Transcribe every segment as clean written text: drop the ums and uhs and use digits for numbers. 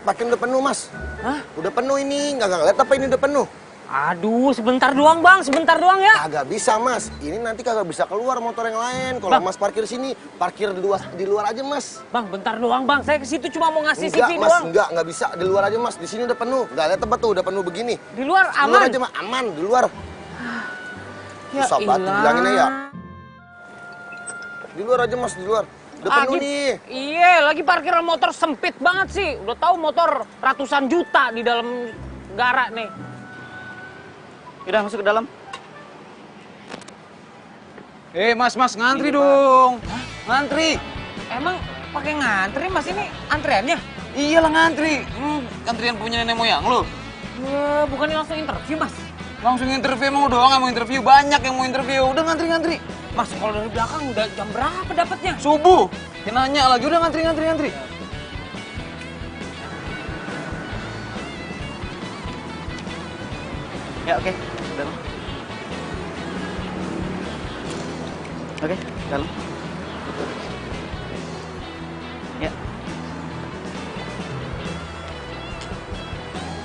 parkir udah penuh, Mas. Hah? Udah penuh ini, nggak ngeliat apa ini udah penuh? Aduh, sebentar doang bang, sebentar doang ya. Kagak bisa, Mas. Ini nanti kagak bisa keluar motor yang lain. Kalau Bang. Mas parkir sini, parkir di luar aja, Mas. Bang, bentar doang bang, saya ke situ cuma mau ngasih Enggak, CV Mas, doang. nggak bisa. Di luar aja, Mas. Di sini udah penuh. Nggak lihat tempat tuh, udah penuh begini. Di luar Di luar aman. aja, Mas. Aman, di luar. Ya Susah banget ilah. dibilanginnya ya. Di luar aja, Mas, di luar. Udah penuh nih. Iya, lagi parkiran motor sempit banget sih. Udah tahu motor ratusan juta di dalam gara nih. Udah masuk ke dalam. Mas, ngantri dong. Hah? Ngantri. Emang pakai ngantri mas, ini antreannya? Iyalah ngantri. Antrian punya nenek moyang lo. Bukannya langsung interview mas? Langsung interview, emang doang yang mau interview. Banyak yang mau interview. Udah ngantri. Mas, kalau dari belakang udah jam berapa dapatnya? Subuh. Ya nanya lagi, udah ngantri. Ya oke, dalam. Oke, dalam. Ya.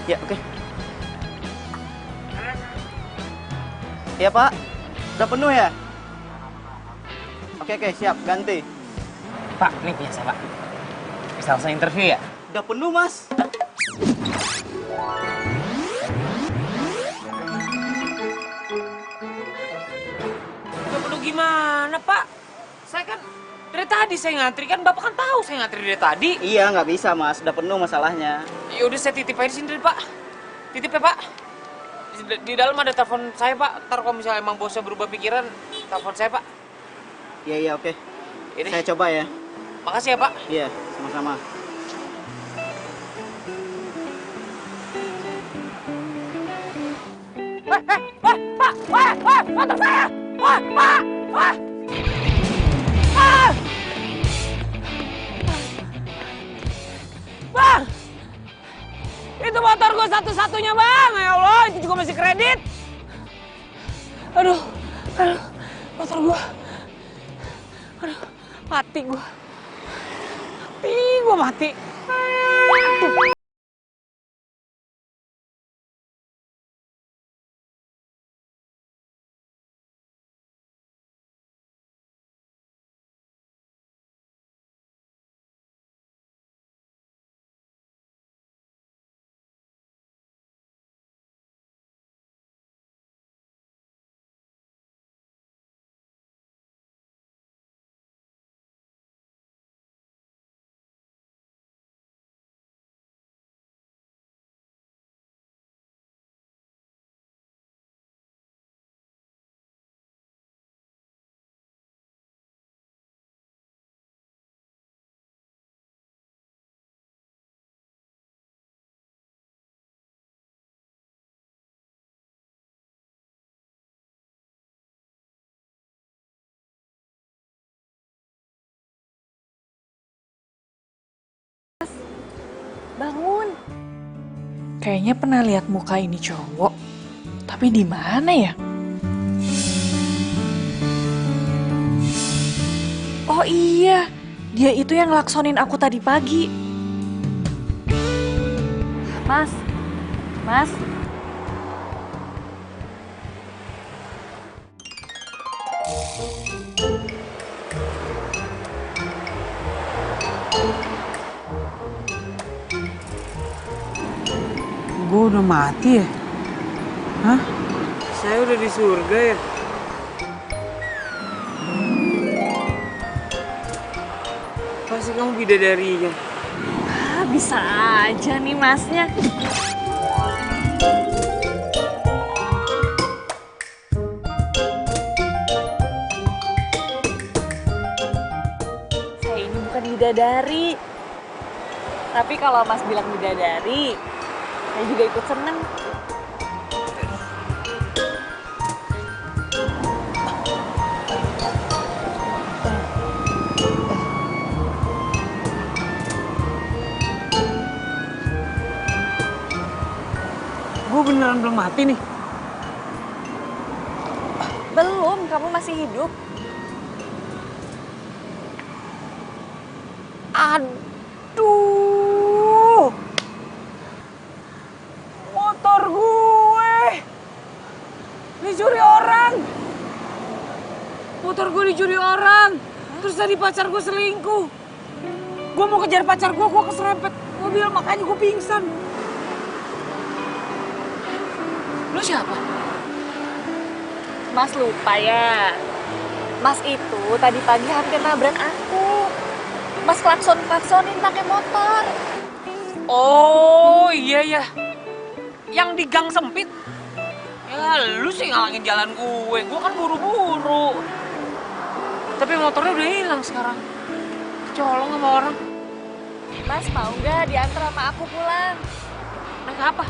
Ya oke. Iya Pak, udah penuh ya? Oke siap, ganti. Pak, ini punya saya pak. Bisa langsung interview ya? Udah penuh Mas. Udah penuh gimana pak? Saya kan dari tadi saya ngantri, kan bapak kan tahu saya ngantri dari tadi. Iya nggak bisa Mas, udah penuh masalahnya. Yaudah saya titip aja di sini dulu, pak. Titip ya pak. Di dalam ada telepon saya pak. Ntar kalau misalnya emang bosnya berubah pikiran, telepon saya pak. Iya oke. Ini. Saya coba ya. Makasih ya pak. Iya, sama-sama. Wah, motor saya! Wah! Ah! Bang! Itu motor gue satu-satunya, Bang! Ya Allah, itu juga masih kredit. Aduh, motor gue. Aduh, mati gue. Mati. Bangun. Kayaknya pernah lihat muka ini cowok. Tapi di mana ya? Oh iya, dia itu yang ngelaksonin aku tadi pagi. Mas. Gue udah mati ya? Hah? Saya udah di surga ya? Pasti kamu bidadarinya. Bisa aja nih masnya. Saya ini bukan bidadari. Tapi kalau mas bilang bidadari, saya juga ikut seneng. Gue beneran belum mati nih. Belum, kamu masih hidup. Aduh. Motor gue dicuri orang. Terus tadi pacar gue selingkuh. Gue mau kejar pacar gue keserempet mobil, makanya gue pingsan. Lu siapa? Mas lupa ya? Mas itu tadi pagi hampir nabrak aku. Mas klakson-klaksonin pakai motor. Oh iya ya. Yang di gang sempit. Ya lu sih ngalangin jalan gue kan buru-buru. Tapi motornya udah hilang sekarang. Kecolong sama orang. Mas mau nggak diantar sama aku pulang? Naik apa?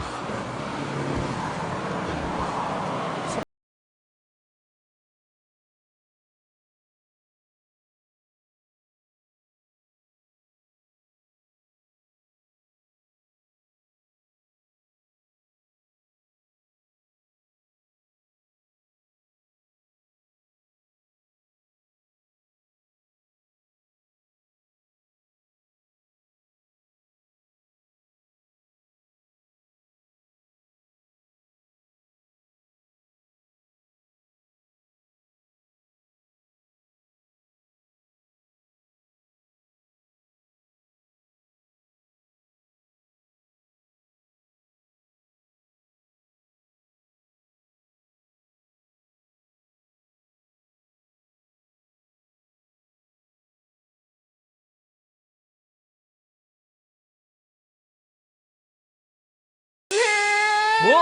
Bu?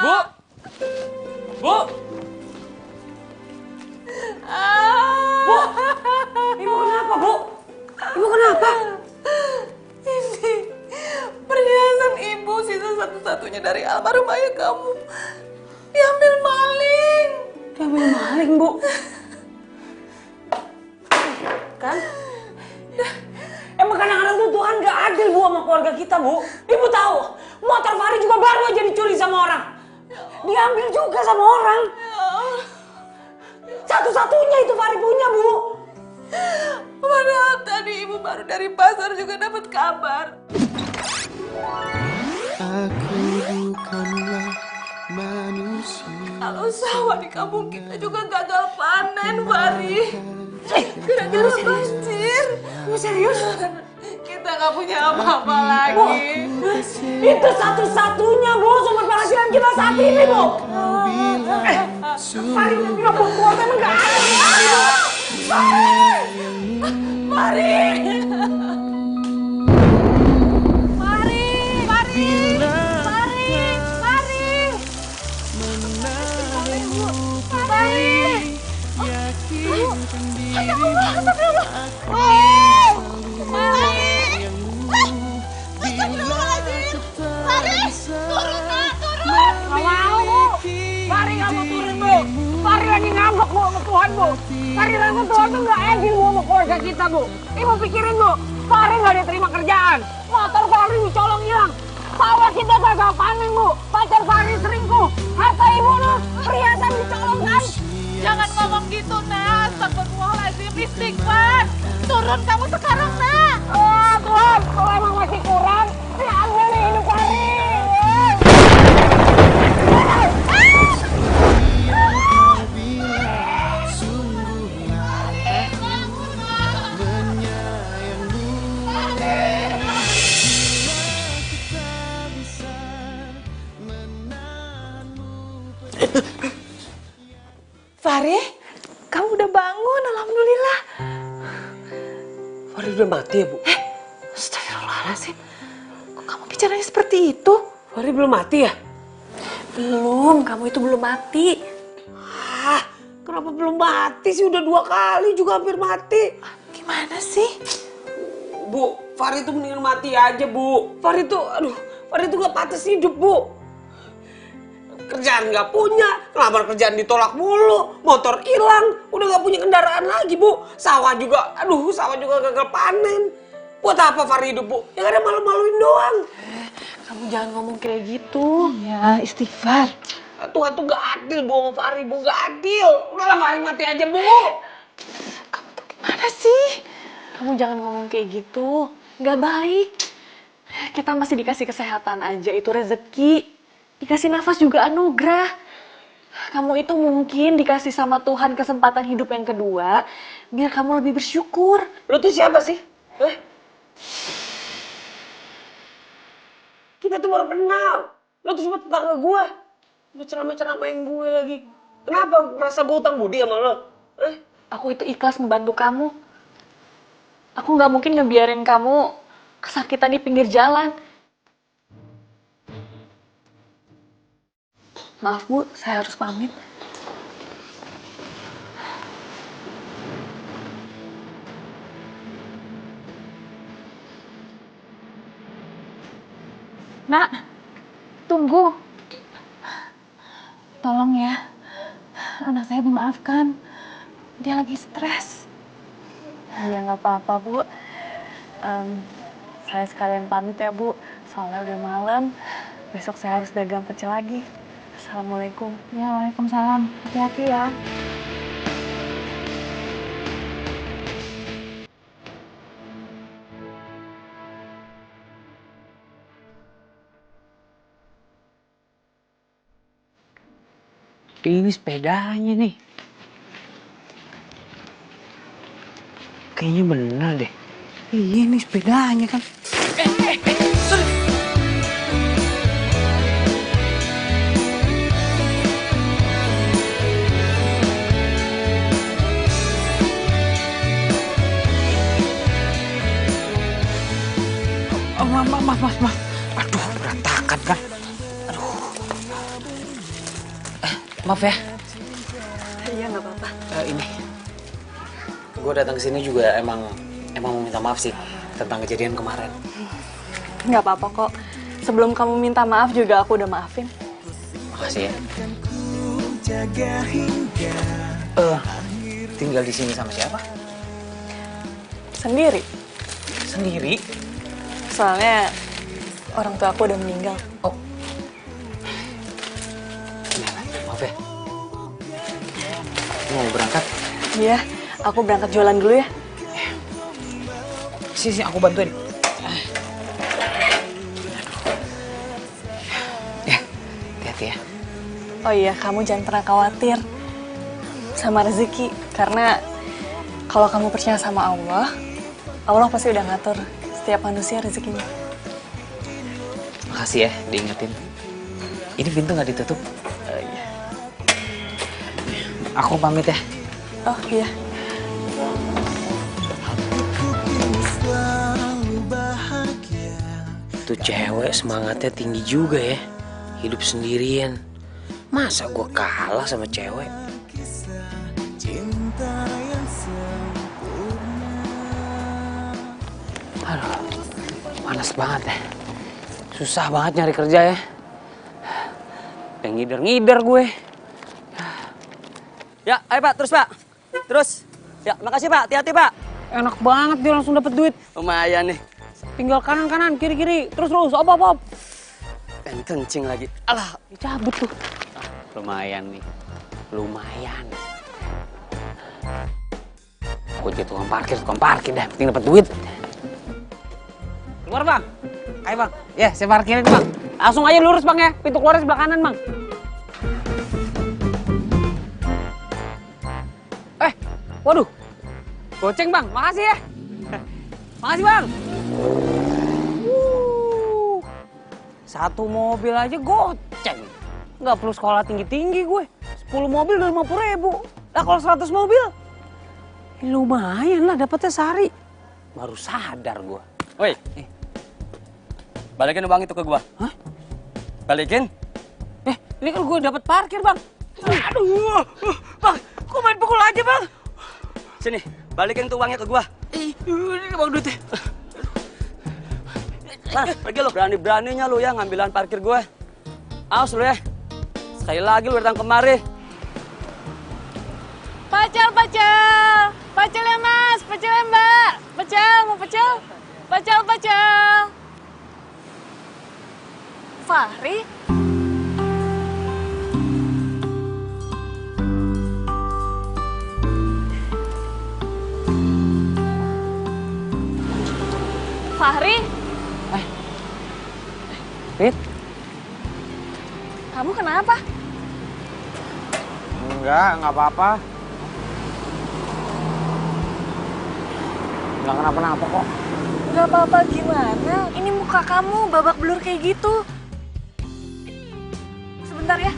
Bu? Bu? Bu? Ibu kenapa, Bu? Ibu kenapa? Ini perhiasan ibu sisa satu-satunya dari almarhum ayah kamu. Diambil maling. Diambil maling, Bu. Kan? Emang kadang-kadang tuh Tuhan gak adil, Bu, sama keluarga kita, Bu. Ibu tahu, motor Fahri juga baru aja dicuri sama orang. Diambil juga sama orang. Satu-satunya itu Fahri punya, Bu. Padahal tadi ibu baru dari pasar juga dapat kabar. Aku bukanlah manusia. Kalau sawah di kampung kita juga gagal panen, Fahri. Gara-gara banjir. Serius? Kita nggak punya apa-apa lagi. Itu satu-satunya, Bu, sumber penghasilan kita saat ini, Bu. Fahri nggak kuat, emang gak ada. Mari. Mari. Mari. Mari. Mari. Mari. Gak mau, Bu. Fahri gak mau turun, Bu. Fahri lagi ngambek, Bu, sama Tuhan, Bu. Fahri rasa Tuhan tuh gak adil, Bu, sama keluarga kita, Bu. Ibu pikirin, Bu. Fahri gak diterima kerjaan. Motor Fahri dicolong hilang. Sawah kita gagal panen, Bu. Pacar Fahri selingkuh. Harta ibu tuh perhiasan dicolong, kan? Jangan ngomong gitu, Nak. Astagfirullahaladzim, istighfar. Turun kamu sekarang, Nak. Ah, Tuhan, kalau emang masih kurang, diambil nih hidup Fahri. Fahri, kamu udah bangun, alhamdulillah. Fahri udah mati ya, Bu? Astagfirullahaladzim, kok kamu bicaranya seperti itu? Fahri belum mati ya? Belum, kamu itu belum mati. Ah, kenapa belum mati sih? Udah 2 kali juga hampir mati. Gimana sih? Bu, Fahri tuh mendingan mati aja, Bu. Fahri tuh gak pantas hidup, Bu. Kerjaan gak punya, ngelamar kerjaan ditolak mulu, motor hilang, udah gak punya kendaraan lagi, Bu. Sawah juga gagal panen. Buat apa Fahri hidup, Bu? Ya ada malu-maluin doang. Kamu jangan ngomong kayak gitu. Ya, istighfar. Tuhan tuh gak adil, Bu, sama Fahri, Bu. Gak adil. Udahlah, Fahri mati aja, Bu. Kamu tuh gimana sih? Kamu jangan ngomong kayak gitu. Gak baik. Kita masih dikasih kesehatan aja, itu rezeki. Dikasih nafas juga anugerah. Kamu itu mungkin dikasih sama Tuhan kesempatan hidup yang kedua, biar kamu lebih bersyukur. Lo tuh siapa sih? Kita tuh baru kenal. Lo tuh cuma tetangga gue. Lo ceramah-ceramahin gue lagi. Kenapa merasa gue utang budi sama lo? Aku itu ikhlas membantu kamu. Aku nggak mungkin ngebiarin kamu kesakitan di pinggir jalan. Maaf Bu, saya harus pamit. Nak, tunggu. Tolong ya, anak saya dimaafkan. Dia lagi stres. Ya nggak apa-apa Bu. Saya sekalian pamit ya Bu, soalnya udah malam. Besok saya harus dagang pecel lagi. Assalamualaikum. Ya, waalaikumsalam. Hati-hati ya. Ini sepedanya nih. Kayaknya bener deh. Iya nih sepedanya kan. Sorry. Maaf. Aduh, berantakan kan. Aduh. Maaf ya. Iya, nggak apa-apa. Ini. Gue datang ke sini juga emang mau minta maaf sih tentang kejadian kemarin. Nggak apa-apa kok. Sebelum kamu minta maaf juga aku udah maafin. Makasih ya. Tinggal di sini sama siapa? Sendiri. Sendiri? Soalnya orang tua aku udah meninggal. Oh. Maaf ya. Mau berangkat? Iya, aku berangkat jualan dulu ya. Sini, aku bantuin. Ya, hati-hati ya. Oh iya, kamu jangan pernah khawatir sama rezeki. Karena kalau kamu percaya sama Allah, Allah pasti udah ngatur setiap manusia rezekinya. Makasih ya, diingetin. Ini pintu nggak ditutup? Iya. Aku pamit ya. Oh iya. Tuh cewek semangatnya tinggi juga ya. Hidup sendirian. Masa gue kalah sama cewek? Aduh, panas banget ya. Susah banget nyari kerja ya. Yang ngider-ngider gue. Ya, ayo Pak, terus Pak. Terus. Ya, makasih Pak, hati-hati Pak. Enak banget dia langsung dapet duit. Lumayan nih. Tinggal kanan-kanan, kiri-kiri. Terus, op. Dan kencing lagi. Alah, Dicabut tuh. Lumayan nih. Lumayan. Gue jadi tukang parkir dah. Penting dapet duit. Keluar bang. Ayo bang. Ya, saya parkirin bang. Langsung aja lurus bang ya. Pintu keluarnya sebelah kanan bang. Waduh. Goceng bang. Makasih ya. Makasih bang. Satu mobil aja goceng. Nggak perlu sekolah tinggi-tinggi gue. 10 mobil udah 50.000. Lah kalau 100 mobil, lumayan lah dapetnya sehari. Baru sadar gue. woi. Balikin uang itu ke gua. Hah? Balikin. Ini kan gue dapet parkir bang. Aduh, bang, kok main pukul aja bang? Sini, balikin tuh uangnya ke gua. Ini bang duitnya. Nah, pergi lu. Berani-beraninya lu ya ngambilan parkir gue. Awas lu ya. Sekali lagi lu datang kemari. Pecel. Pecel ya mas, pecel ya mbak. Pecel, mau pecel? Pecel. Fahri? Fahri? Rit, Kamu kenapa? Enggak apa-apa. Enggak kenapa-napa kok. Gak apa-apa gimana? Ini muka kamu babak belur kayak gitu. Sebentar ya.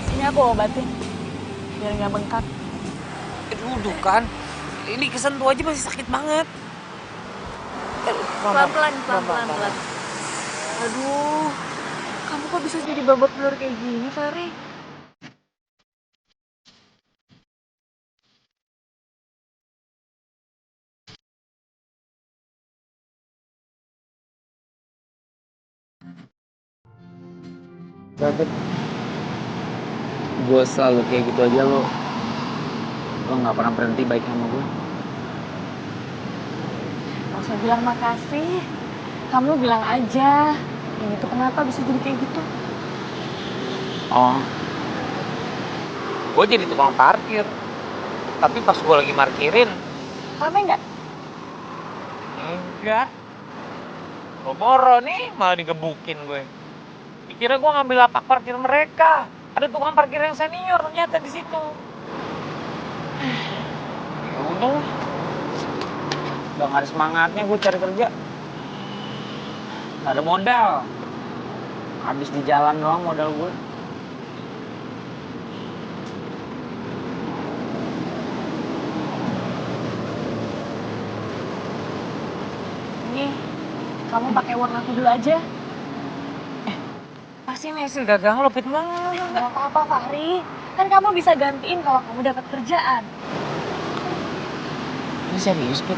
Sini aku obatin. Biar nggak bengkak. Duduk kan. Ini kesentuh aja masih sakit banget. Pelan-pelan. Aduh, kamu kok bisa jadi babak belur kayak gini, Fari? David, gue selalu kayak gitu aja lo nggak pernah berhenti baik sama gue. Gak usah bilang makasih. Kamu bilang aja, ini tuh kenapa bisa jadi kayak gitu? Oh, gue jadi tukang parkir. Tapi pas gue lagi parkirin, Rame nggak? enggak. Boro nih malah digebukin gue. Dikira gue ngambil lapak parkir mereka. Ada tukang parkir yang senior ternyata di situ. Ya udah, udah gak ada semangatnya gue cari kerja. Gak ada modal. Habis di jalan doang modal gue. Nih, kamu pakai uang aku dulu aja. Pasti ini hasil dagang lo, Pit. Gak apa-apa, Fahri. Kan kamu bisa gantiin kalau kamu dapat kerjaan. Ini serius, Pit?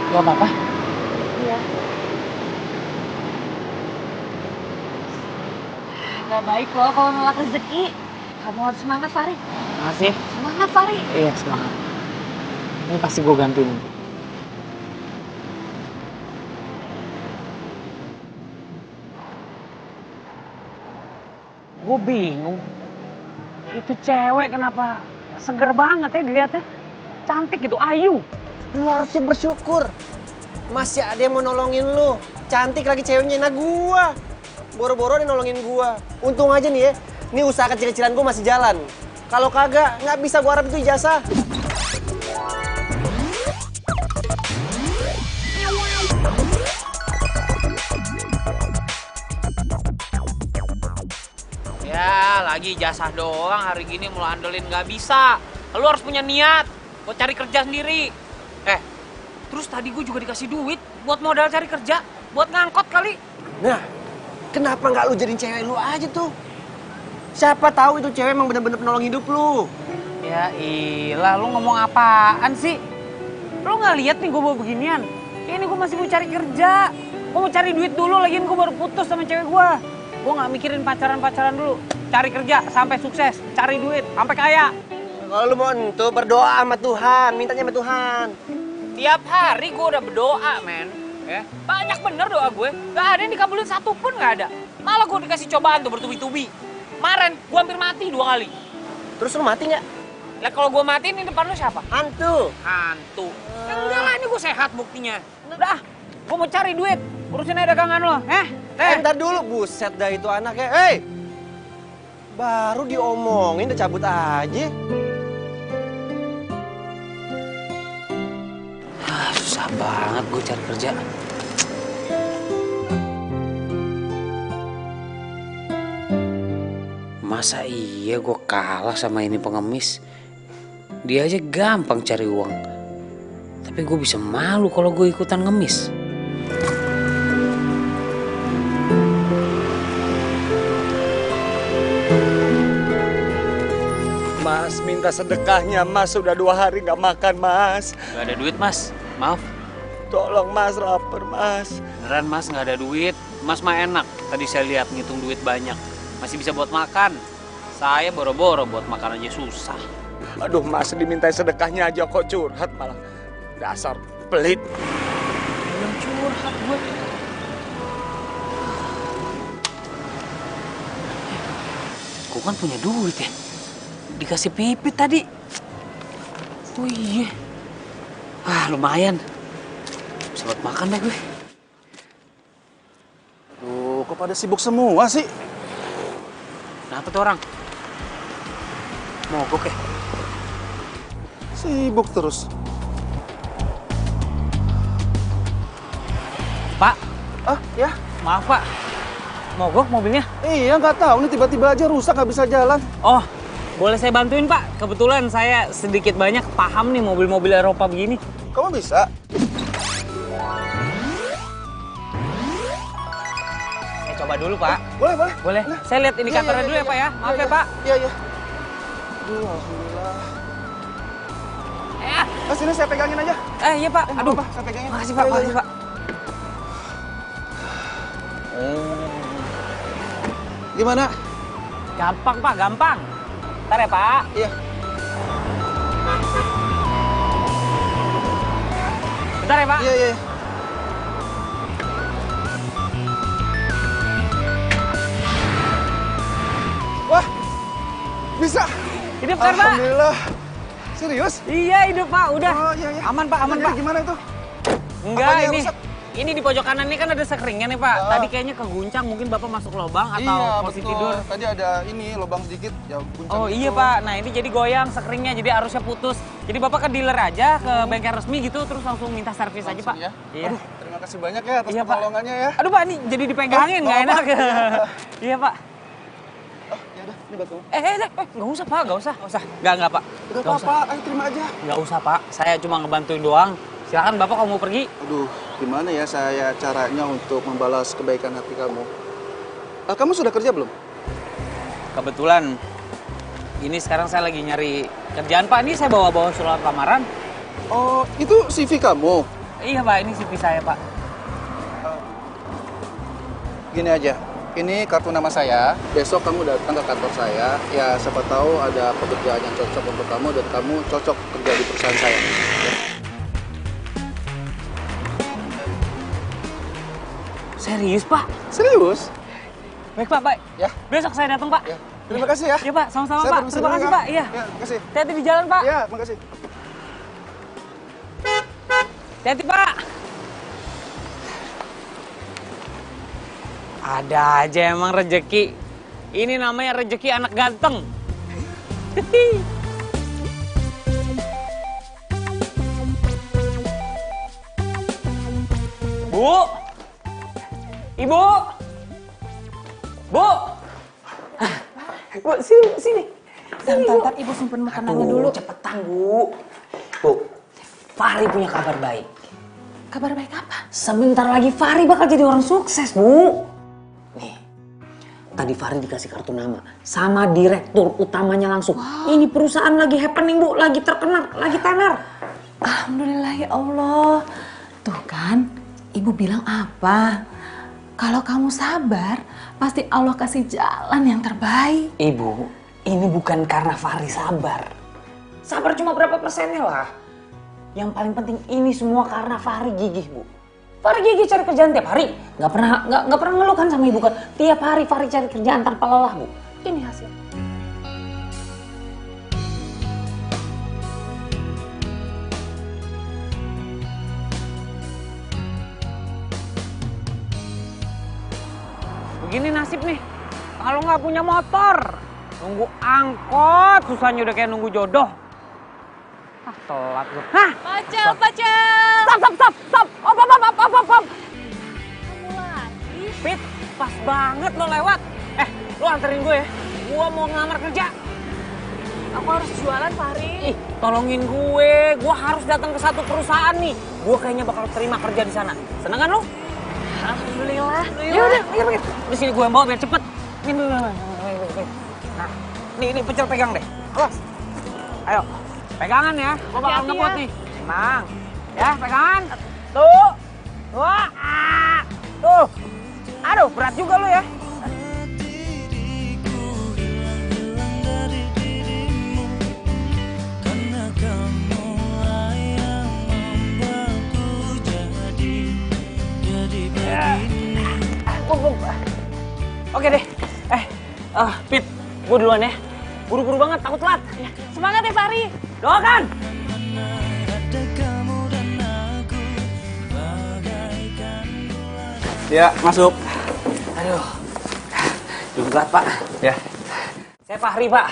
Gak apa-apa? Iya. Gak baik loh kalau nolak rezeki. Kamu harus semangat, Fahri. Makasih. Semangat, Fahri. Iya, semangat. Ini pasti gue gantiin. Gue bingung. Itu cewek kenapa seger banget ya dilihatnya. Cantik gitu, ayu. Lu harusnya bersyukur. Masih ada yang mau nolongin lu. Cantik lagi ceweknya, nah gua. Boro-boro dia nolongin gua. Untung aja nih ya, nih usaha kecil-kecilan gua masih jalan. Kalau kagak, nggak bisa gua harap itu ijazah. Ya, lagi jasa doang hari gini mau andelin nggak bisa. Lu harus punya niat buat cari kerja sendiri. Terus tadi gue juga dikasih duit buat modal cari kerja, buat ngangkot kali. Nah, kenapa nggak lu jadiin cewek lu aja tuh? Siapa tahu itu cewek emang bener-bener penolong hidup lu. Ya ilah, lu ngomong apaan sih? Lu nggak lihat nih gue bawa beginian? Ini gue masih mau cari kerja. Gue mau cari duit dulu, lagian gue baru putus sama cewek gue. Gue nggak mikirin pacaran-pacaran dulu. Cari kerja sampai sukses, cari duit sampai kaya. Kalau lu mau entu, berdoa sama Tuhan, mintanya sama Tuhan. Tiap hari gue udah berdoa, men. Ya, banyak bener doa gue. Gak ada yang dikabulin satu pun gak ada. Malah gue dikasih cobaan tuh bertubi-tubi. Kemarin gue hampir mati 2 kali. Terus lu mati nggak? Lah kalau gue mati ini depan lu siapa? Hantu. Hantu. Ya udah lah, ini gue sehat buktinya. Udah, gue mau cari duit. Urusin aja dagangan lo, Ntar dulu, buset dah itu anaknya. Hei! Baru diomongin udah cabut aja. Susah banget gue cari kerja. Masa iya gue kalah sama ini pengemis? Dia aja gampang cari uang. Tapi gue bisa malu kalau gue ikutan ngemis. Mas, minta sedekahnya, Mas. Sudah 2 hari nggak makan, Mas. Gak ada duit, Mas. Maaf. Tolong, Mas. Lapar, Mas. Beneran, Mas, nggak ada duit. Mas mah enak. Tadi saya lihat ngitung duit banyak. Masih bisa buat makan. Saya boro-boro buat makan aja susah. Aduh, Mas, diminta sedekahnya aja kok curhat malah. Dasar pelit. Belum curhat gue. Gue kan punya duit ya. Dikasih Pipit tadi. Oh iya. Lumayan. Bisa buat makan deh gue. Duh, kok pada sibuk semua sih? Kenapa tuh orang? Mogok ya? Sibuk terus. Pak, Ya? maaf Pak. Mogok mobilnya? Iya, nggak tahu nih tiba-tiba aja rusak nggak bisa jalan. Oh, boleh saya bantuin Pak? Kebetulan saya sedikit banyak paham nih mobil-mobil Eropa begini. Kamu bisa? Saya coba dulu Pak. Boleh, boleh. Boleh? Saya lihat indikatornya dulu ya Pak ya. Maaf ya Pak. Iya, iya. Aduh, alhamdulillah. Sini saya pegangin aja. Iya Pak. Aduh, Apa, saya pegangin. makasih Pak, makasih Pak. Gimana? Gampang Pak, gampang. Ntar ya Pak. Iya. Bentar ya Pak. Iya, iya. Wah, bisa. Hidup kan Pak? Alhamdulillah. Serius? Iya hidup Pak, udah. Oh, iya, iya. Aman Pak, aman Iya, Pak. Gimana itu? Enggak, Apanya yang ini. rusak? Ini di pojok kanan ini kan ada sekringnya nih Pak. Tadi kayaknya keguncang, mungkin Bapak masuk lubang atau Iya, posisi betul. tidur. Tadi ada ini lubang sedikit, ya guncang Oh gitu. iya Pak, nah ini jadi goyang sekringnya, jadi arusnya putus. Jadi Bapak ke dealer aja, ke bengkel resmi gitu, terus langsung minta servis aja Pak. Ya? Iya. Aduh, terima kasih banyak ya atas Iya, Pak. pertolongannya ya. Aduh Pak, ini jadi dipegangin, nggak enak. Iya Pak. Ya udah, ini buat kamu. Nggak usah Pak, nggak usah. Nggak Pak. Udah Nggak usah. apa-apa, ayo terima aja. Nggak usah Pak, saya cuma ngebantuin doang. Silakan Bapak kalau mau pergi. Aduh, gimana ya saya caranya untuk membalas kebaikan hati kamu? Kamu sudah kerja belum? Kebetulan, ini sekarang saya lagi nyari kerjaan Pak. Ini saya bawa-bawa surat lamaran. Oh, itu CV kamu? Iya Pak, ini CV saya Pak. Gini aja, ini kartu nama saya. Besok kamu datang ke kantor saya. Ya, siapa tahu ada pekerjaan yang cocok untuk kamu dan kamu cocok kerja di perusahaan saya. Ya. Serius Pak? Serius? Baik Pak, baik. Ya. Besok saya datang Pak. Ya. Terima kasih ya. Iya Pak, sama-sama Saya Pak. permisi Terima dulu kasih ya. Pak. Iya. Ya, terima kasih. Hati-hati di jalan Pak. Ya, terima kasih. Hati-hati Pak. Ada aja emang rejeki. Ini namanya rejeki anak ganteng. Bu. Ibu. Bu. Bu, sini. Bentar, Ibu simpen makanannya dulu. Cepetan, Bu. Bu, Fahri punya kabar baik. Kabar baik apa? Sebentar lagi Fahri bakal jadi orang sukses, Bu. Nih, tadi Fahri dikasih kartu nama sama direktur utamanya langsung. Ini perusahaan lagi happening, Bu. Lagi terkenal, lagi tenar. Alhamdulillah ya Allah. Tuh kan, Ibu bilang apa? Kalau kamu sabar, pasti Allah kasih jalan yang terbaik. Ibu, ini bukan karena Fahri sabar. Sabar cuma berapa persennya lah. Yang paling penting ini semua karena Fahri gigih, Bu. Fahri gigih cari kerjaan tiap hari. Nggak pernah ngeluh kan sama Ibu kan. Tiap hari Fahri cari kerjaan tanpa lelah, Bu. Ini hasil. Begini nasib nih, kalau nggak punya motor, nunggu angkot, susahnya udah kayak nunggu jodoh. Telat gue. Hah? Pacel. Stop. Op. Kamu lagi? Pit, pas banget lo lewat. Lo anterin gue ya. Gue mau ngelamar kerja. Aku harus jualan, Fahri. Ih, tolongin gue. Gue harus datang ke satu perusahaan nih. Gue kayaknya bakal terima kerja di sana. Seneng kan lo? Alhamdulillah. Ya udah, ayo. Di sini gue yang bawa biar cepet. Ini dulu. Nah, ini pecel pegang deh. Awas. Ayo, pegangan ya. Gue bakal Hati-hati ngebut ya. nih. Tenang. Ya, pegangan. Tuh. Wah. Tuh. Aduh, berat juga lo ya. Oke deh. Pit, gue duluan ya. Buru-buru banget, takut telat. Semangat ya, Fahri. Doakan. Ya, masuk. Aduh. Juga Pak. Ya. Saya Fahri Pak.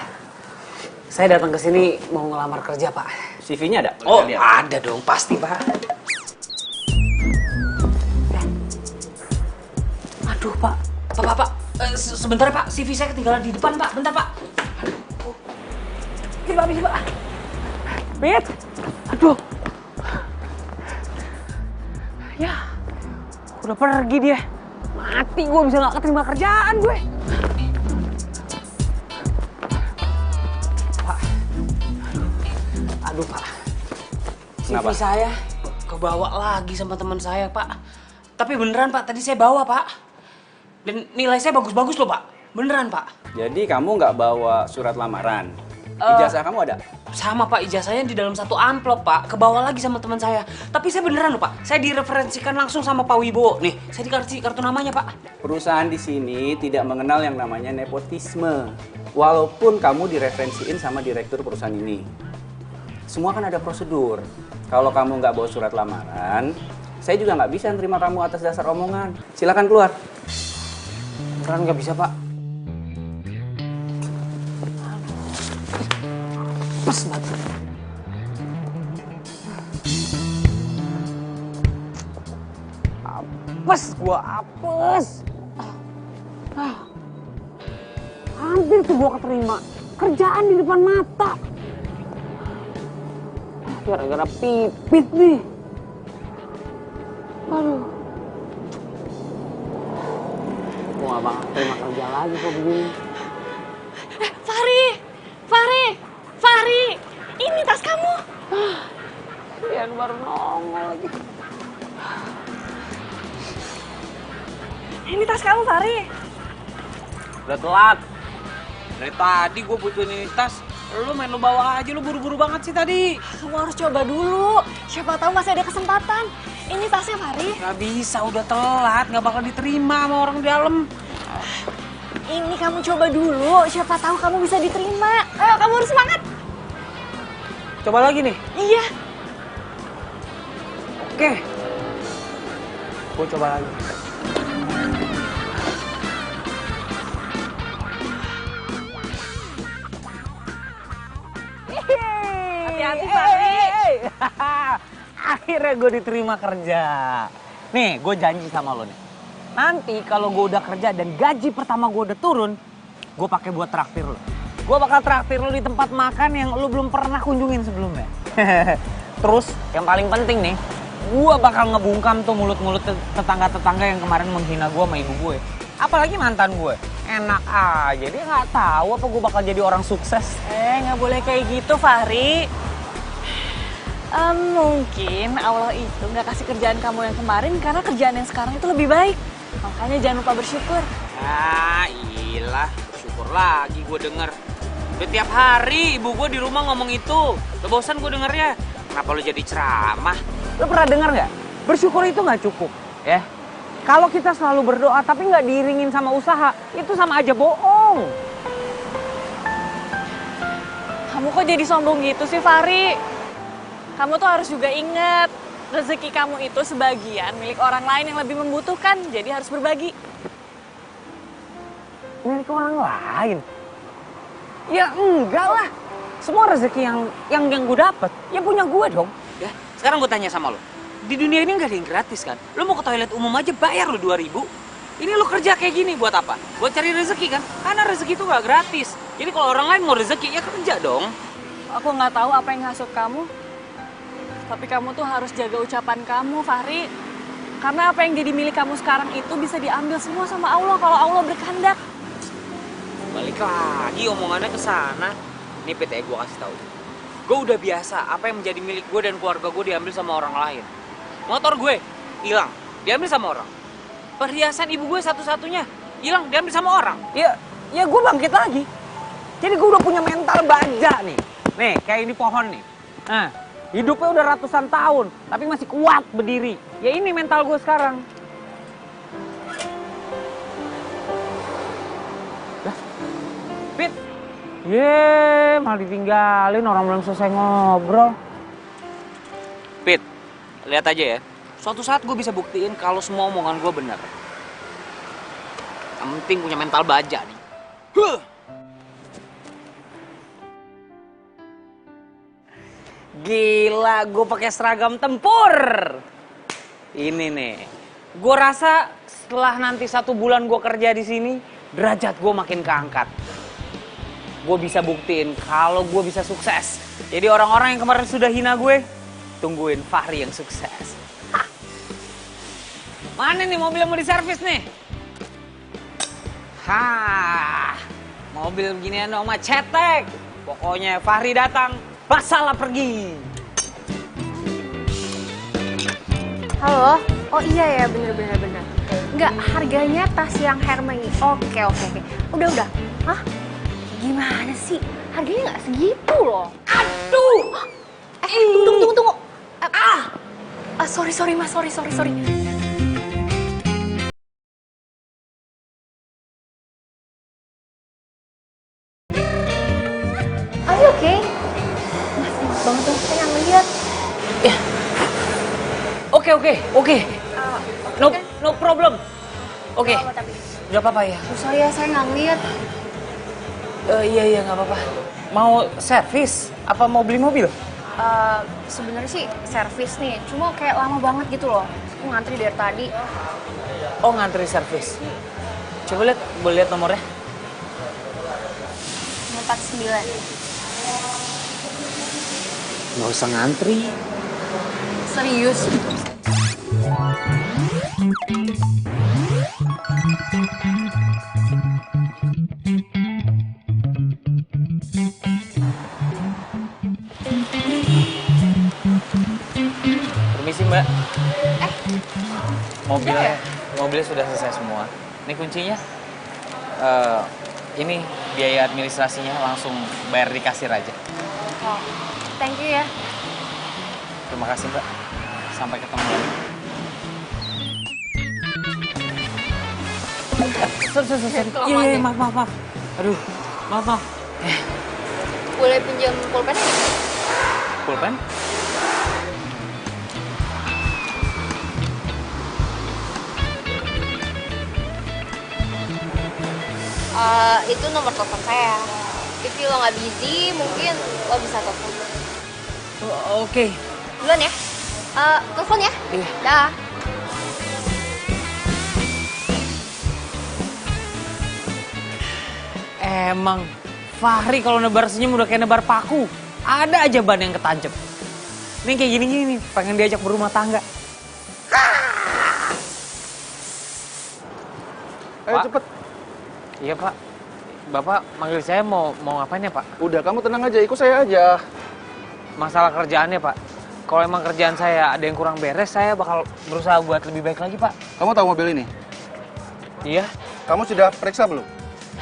Saya datang ke sini mau ngelamar kerja Pak. CV-nya ada? Oh ada dong pasti Pak. Aduh Pak. Pak. Sebentar Pak. CV saya ketinggalan di depan Pak. Bentar Pak. Bisa Pak. Pit. Aduh. Ya. Udah pergi dia. Mati gue bisa nggak keterima kerjaan gue. Pak. Aduh Pak. CV saya kebawa lagi sama teman saya Pak. Tapi beneran Pak, tadi saya bawa Pak. Dan nilai saya bagus-bagus loh Pak. Beneran Pak. Jadi kamu nggak bawa surat lamaran? Ijazah kamu ada? Sama Pak, ijazahnya di dalam satu amplop Pak. Kebawa lagi sama teman saya. Tapi saya beneran loh Pak. Saya direferensikan langsung sama Pak Wibowo. Nih, saya dikasih kartu namanya Pak. Perusahaan di sini tidak mengenal yang namanya nepotisme. Walaupun kamu direferensiin sama direktur perusahaan ini. Semua kan ada prosedur. Kalau kamu nggak bawa surat lamaran, saya juga nggak bisa nerima kamu atas dasar omongan. Silakan keluar. Beneran nggak bisa Pak. Apes banget. Apes, gua apes. Hampir tuh gua keterima. Kerjaan di depan mata. Gara-gara pipit nih. Aduh. Gua gak bakal terima kerja lagi kok begini. Fahri, ini tas kamu. Ian baru nongol lagi. Ini tas kamu, Fahri. Udah telat. Dari tadi gue butuhin ini tas. Lu main lu bawa aja, lu buru-buru banget sih tadi. Kamu harus coba dulu. Siapa tahu masih ada kesempatan. Ini tasnya, Fahri. Gak bisa, udah telat. Gak bakal diterima sama orang di dalam. Ini kamu coba dulu. Siapa tahu kamu bisa diterima. Ayo, kamu harus semangat. Coba lagi nih? Iya. Oke. Gue coba lagi. Hati-hati, Fahri. Akhirnya gue diterima kerja. Nih, gue janji sama lo nih. Nanti kalau gue udah kerja dan gaji pertama gue udah turun, gue pakai buat traktir lo. Gue bakal traktir lo di tempat makan yang lo belum pernah kunjungin sebelumnya. Terus, yang paling penting nih, gue bakal ngebungkam tuh mulut-mulut tetangga-tetangga yang kemarin menghina gue sama ibu gue. Apalagi mantan gue. Enak aja, dia nggak tahu apa gue bakal jadi orang sukses. Nggak boleh kayak gitu, Fahri. Mungkin Allah itu nggak kasih kerjaan kamu yang kemarin karena kerjaan yang sekarang itu lebih baik. Makanya jangan lupa bersyukur. Ah, iyalah. Bersyukur lagi gue denger. Udah tiap hari ibu gue di rumah ngomong itu. Udah bosan gue dengernya. Kenapa lu jadi ceramah? Lu pernah denger nggak? Bersyukur itu nggak cukup, ya. Kalau kita selalu berdoa tapi nggak diiringin sama usaha, itu sama aja bohong. Kamu kok jadi sombong gitu sih, Fahri? Kamu tuh harus juga ingat, rezeki kamu itu sebagian milik orang lain yang lebih membutuhkan, jadi harus berbagi. Milik orang lain? Ya enggak lah. Semua rezeki yang gue dapet, ya punya gue dong. Ya, sekarang gue tanya sama lo. Di dunia ini nggak ada yang gratis kan? Lo mau ke toilet umum aja bayar lo 2.000. Ini lo kerja kayak gini buat apa? Buat cari rezeki kan? Karena rezeki itu nggak gratis. Jadi kalau orang lain mau rezeki ya kerja dong. Aku nggak tahu apa yang ngasut kamu. Tapi kamu tuh harus jaga ucapan kamu, Fahri. Karena apa yang jadi milik kamu sekarang itu bisa diambil semua sama Allah kalau Allah berkehendak. Balik lagi omongannya ke sana. Nih PT gue kasih tahu. Gue udah biasa apa yang menjadi milik gue dan keluarga gue diambil sama orang lain. Motor gue hilang, diambil sama orang. Perhiasan ibu gue satu-satunya hilang, diambil sama orang. Ya gue bangkit lagi. Jadi gue udah punya mental baja nih. Nih, kayak ini pohon nih. Nah, hidupnya udah ratusan tahun, tapi masih kuat berdiri. Ya ini mental gue sekarang. Lah, Pit. Malah ditinggalin, orang belum selesai ngobrol. Pit, lihat aja ya. Suatu saat gue bisa buktiin kalau semua omongan gue benar. Yang penting punya mental baja nih. Gila, gue pakai seragam tempur. Ini nih, gue rasa setelah nanti 1 bulan gue kerja di sini, derajat gue makin keangkat. Gue bisa buktiin kalau gue bisa sukses. Jadi orang-orang yang kemarin sudah hina gue, tungguin Fahri yang sukses. Hah. Mana nih mobil yang mau diservis nih? Hah, mobil beginian dong mah cetek. Pokoknya Fahri datang, Basalah pergi. Halo? Oh iya ya, bener. Enggak, harganya tas yang Hermes. Oke. Udah. Hah? Gimana sih? Harganya nggak segitu loh. Aduh! Tunggu. Sorry mas, sorry. Are you okay? Mas, maaf banget tuh, saya nggak ngeliat. Oke. No problem. Oke. Udah apa-apa ya? Sorry ya, saya nggak ngeliat. Iya nggak apa-apa. Mau servis? Apa mau beli mobil? Sebenarnya sih servis nih, cuma kayak lama banget gitu loh. Aku ngantri dari tadi. Oh, ngantri servis. Coba lihat, boleh lihat nomornya? 49. Nggak usah ngantri. Serius? Permisi Mbak. Mobilnya sudah selesai semua. Ini kuncinya. Ini biaya administrasinya langsung bayar di kasir aja. Oh, thank you ya. Terima kasih Mbak. Sampai ketemu lagi. Sorry. Iya, maaf. Aduh, maaf. Boleh pinjam pulpennya nggak? Pulpen? Itu nomor telepon saya. If lo nggak busy, mungkin lo bisa telepon. Oke. Duluan ya. Telepon ya. Iya. Dah. Emang Fahri kalau nebar senyum udah kayak nebar paku. Ada aja ban yang ketancep. Nih kayak gini nih, pengen diajak berumah tangga. Ayo Pak. cepet. Iya Pak. Bapak manggil saya mau ngapain ya Pak? Udah, kamu tenang aja, ikut saya aja. Masalah kerjaannya Pak. Kalau emang kerjaan saya ada yang kurang beres, saya bakal berusaha buat lebih baik lagi Pak. Kamu tahu mobil ini? Iya. Kamu sudah periksa belum?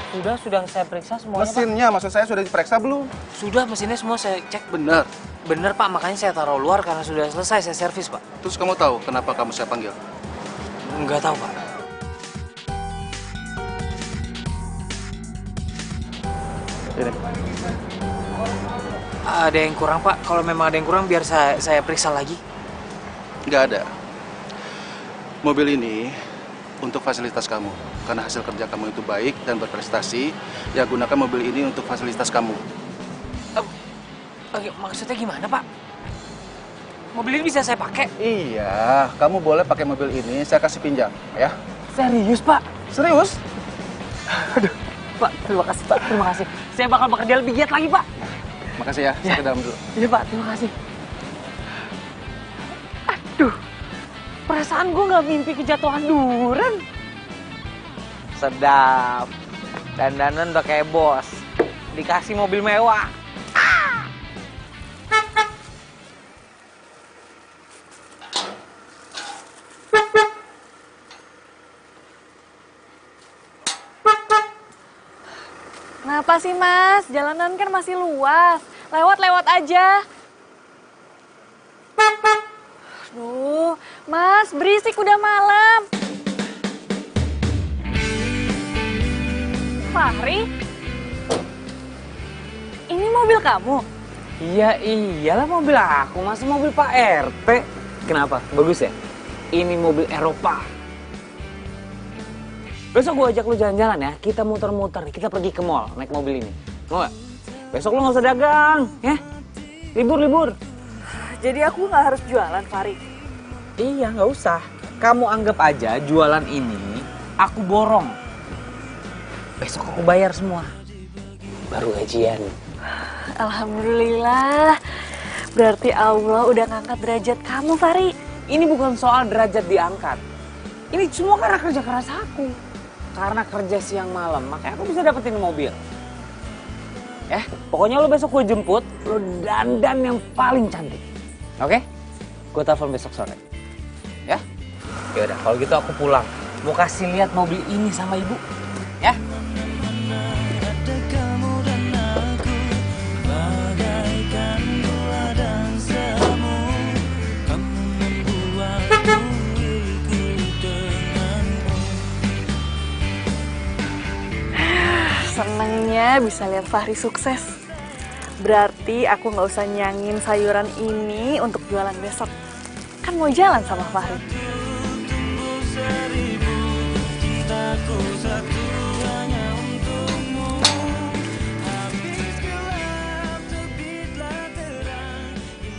Sudah saya periksa semuanya Mesinnya, maksud saya sudah diperiksa belum? Sudah, mesinnya semua saya cek. Benar. Bener Pak, makanya saya taruh luar karena sudah selesai saya servis Pak. Terus kamu tahu kenapa kamu saya panggil? Nggak tahu Pak. Ini. Ada yang kurang Pak, kalau memang ada yang kurang biar saya periksa lagi. Nggak ada. Mobil ini untuk fasilitas kamu. Karena hasil kerja kamu itu baik dan berprestasi, ya gunakan mobil ini untuk fasilitas kamu. Maksudnya gimana Pak? Mobil ini bisa saya pakai? Iya, kamu boleh pakai mobil ini, saya kasih pinjam, ya. Serius Pak? Serius? Aduh, Pak, terima kasih Pak, terima kasih. Saya bakal bekerja lebih giat lagi Pak. Makasih ya, saya ke dalam dulu. Iya Pak, terima kasih. Aduh, perasaan gue nggak mimpi kejatuhan duren. Sedap, dandanan udah kayak bos, dikasih mobil mewah. Kenapa sih Mas? Jalanan kan masih luas. Lewat-lewat aja. Aduh, Mas, berisik udah malam. Fahri? Ini mobil kamu? Iya, iyalah mobil aku, masa mobil Pak RT. Kenapa? Bagus ya? Ini mobil Eropa. Besok gue ajak lu jalan-jalan ya, kita muter-muter, kita pergi ke mall naik mobil ini. Mau gak? Besok lu gak usah dagang, ya? Libur-libur. Jadi aku nggak harus jualan, Fahri? Iya, nggak usah. Kamu anggap aja jualan ini aku borong. Besok aku bayar semua. Baru gajian. Alhamdulillah. Berarti Allah udah ngangkat derajat kamu, Fahri. Ini bukan soal derajat diangkat. Ini semua karena kerja keras aku. Karena kerja siang malam, makanya aku bisa dapetin mobil. Pokoknya lo besok gue jemput, lo dandan yang paling cantik. Oke? Gue telepon besok sore. Ya? Yaudah, kalau gitu aku pulang. Mau kasih lihat mobil ini sama ibu. Ya? Senengnya bisa lihat Fahri sukses. Berarti aku nggak usah nyangin sayuran ini untuk jualan besok. Kan mau jalan sama Fahri.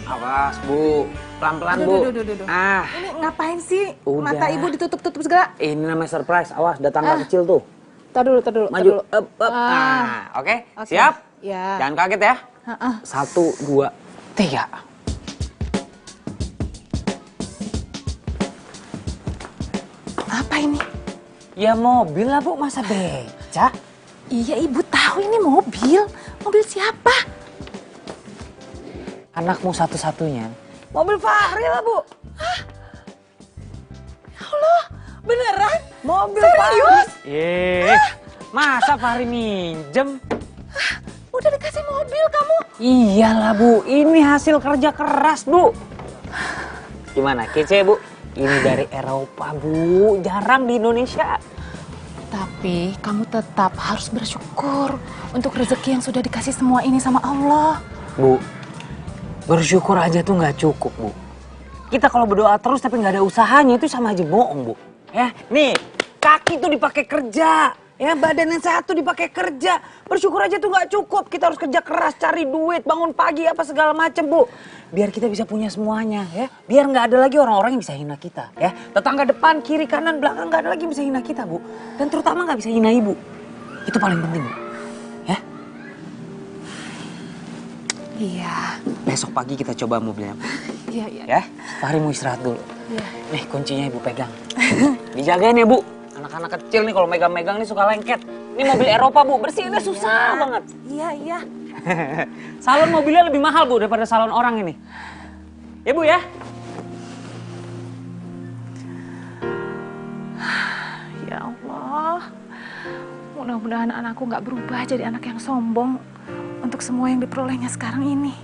Awas, Bu. Pelan-pelan, Bu. Duh. Ini ngapain sih? Udah. Mata ibu ditutup-tutup segala. Ini namanya surprise. Awas, ada tangga kecil tuh. Tar dulu. Maju. Up. Nah, oke. Siap? Ya. Jangan kaget ya. 1, 2, 3. Apa ini? Ya mobil lah, Bu. Masa beca? Iya, ibu tahu ini mobil. Mobil siapa? Anakmu satu-satunya. Mobil Fahri lah, Bu. Hah? Ya Allah, beneran? Mobil serius? Fahri. Masa Fahri minjem? Udah dikasih mobil kamu? Iyalah, Bu. Ini hasil kerja keras, Bu. Gimana, kece, Bu? Ini dari Eropa, Bu. Jarang di Indonesia. Tapi kamu tetap harus bersyukur untuk rezeki yang sudah dikasih semua ini sama Allah. Bu, bersyukur aja tuh nggak cukup, Bu. Kita kalau berdoa terus tapi nggak ada usahanya itu sama aja bohong, Bu. Ya, nih, kaki tuh dipakai kerja. Ya, badan yang sehat tuh dipakai kerja. Bersyukur aja tuh nggak cukup. Kita harus kerja keras, cari duit, bangun pagi apa segala macem, Bu. Biar kita bisa punya semuanya, ya. Biar nggak ada lagi orang-orang yang bisa hina kita, ya. Tetangga depan, kiri, kanan, belakang nggak ada lagi yang bisa hina kita, Bu. Dan terutama nggak bisa hina ibu. Itu paling penting, Bu. Ya. Iya. Besok pagi kita coba mobilnya. Iya. Ya, Fahri mau istirahat dulu. Iya. Nih kuncinya ibu pegang. Dijagain ya, Bu. Anak-anak kecil nih kalau megang-megang nih suka lengket. Ini mobil Eropa, Bu. Bersihinnya susah banget. Iya. Salon mobilnya lebih mahal, Bu, daripada salon orang ini. Ya, Bu, ya? Ya Allah. Mudah-mudahan anakku nggak berubah jadi anak yang sombong untuk semua yang diperolehnya sekarang ini.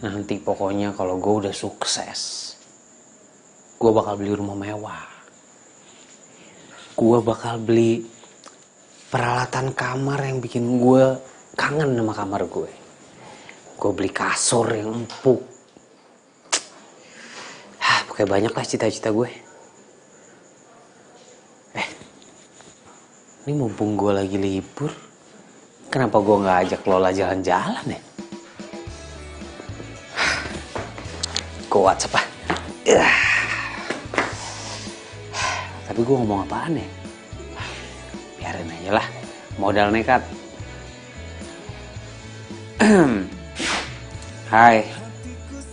Nanti pokoknya kalau gue udah sukses, gue bakal beli rumah mewah. Gue bakal beli peralatan kamar yang bikin gue kangen sama kamar gue. Gue beli kasur yang empuk. Pokoknya banyak lah cita-cita gue. Ini mumpung gue lagi libur, kenapa gue nggak ajak Lola jalan-jalan ya? Gue WhatsApp ah. Tapi gue ngomong apaan ya? Biarin aja lah, modal nekat. Hai,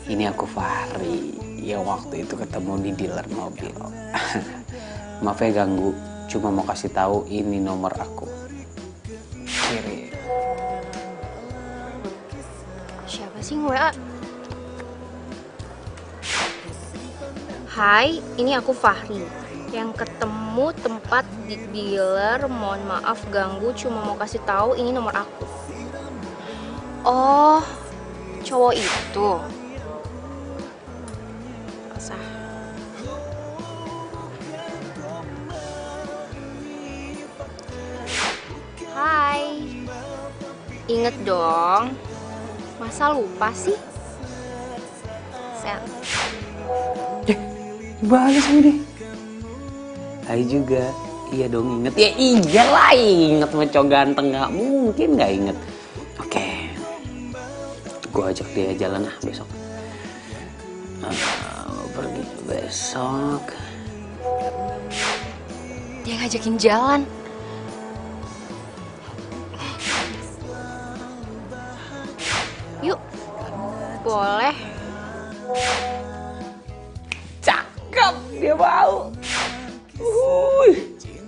ini aku Fahri yang waktu itu ketemu di dealer mobil. Maaf ya ganggu, cuma mau kasih tahu ini nomor aku. Kirim. Siapa sih WA? Hai, ini aku Fahri yang ketemu tempat di dealer. Mohon maaf ganggu, cuma mau kasih tahu ini nomor aku. Oh, cowok itu. Sah. Hai. Ingat dong. Masa lupa sih? Sen. Balas deh. Hai juga. Iya dong inget. Ya iyalah inget sama cowok ganteng, nggak mungkin nggak inget. Oke. Gue ajak dia jalan besok. Pergi besok. Dia ngajakin jalan. Yuk. Boleh. Cakep, dia mau.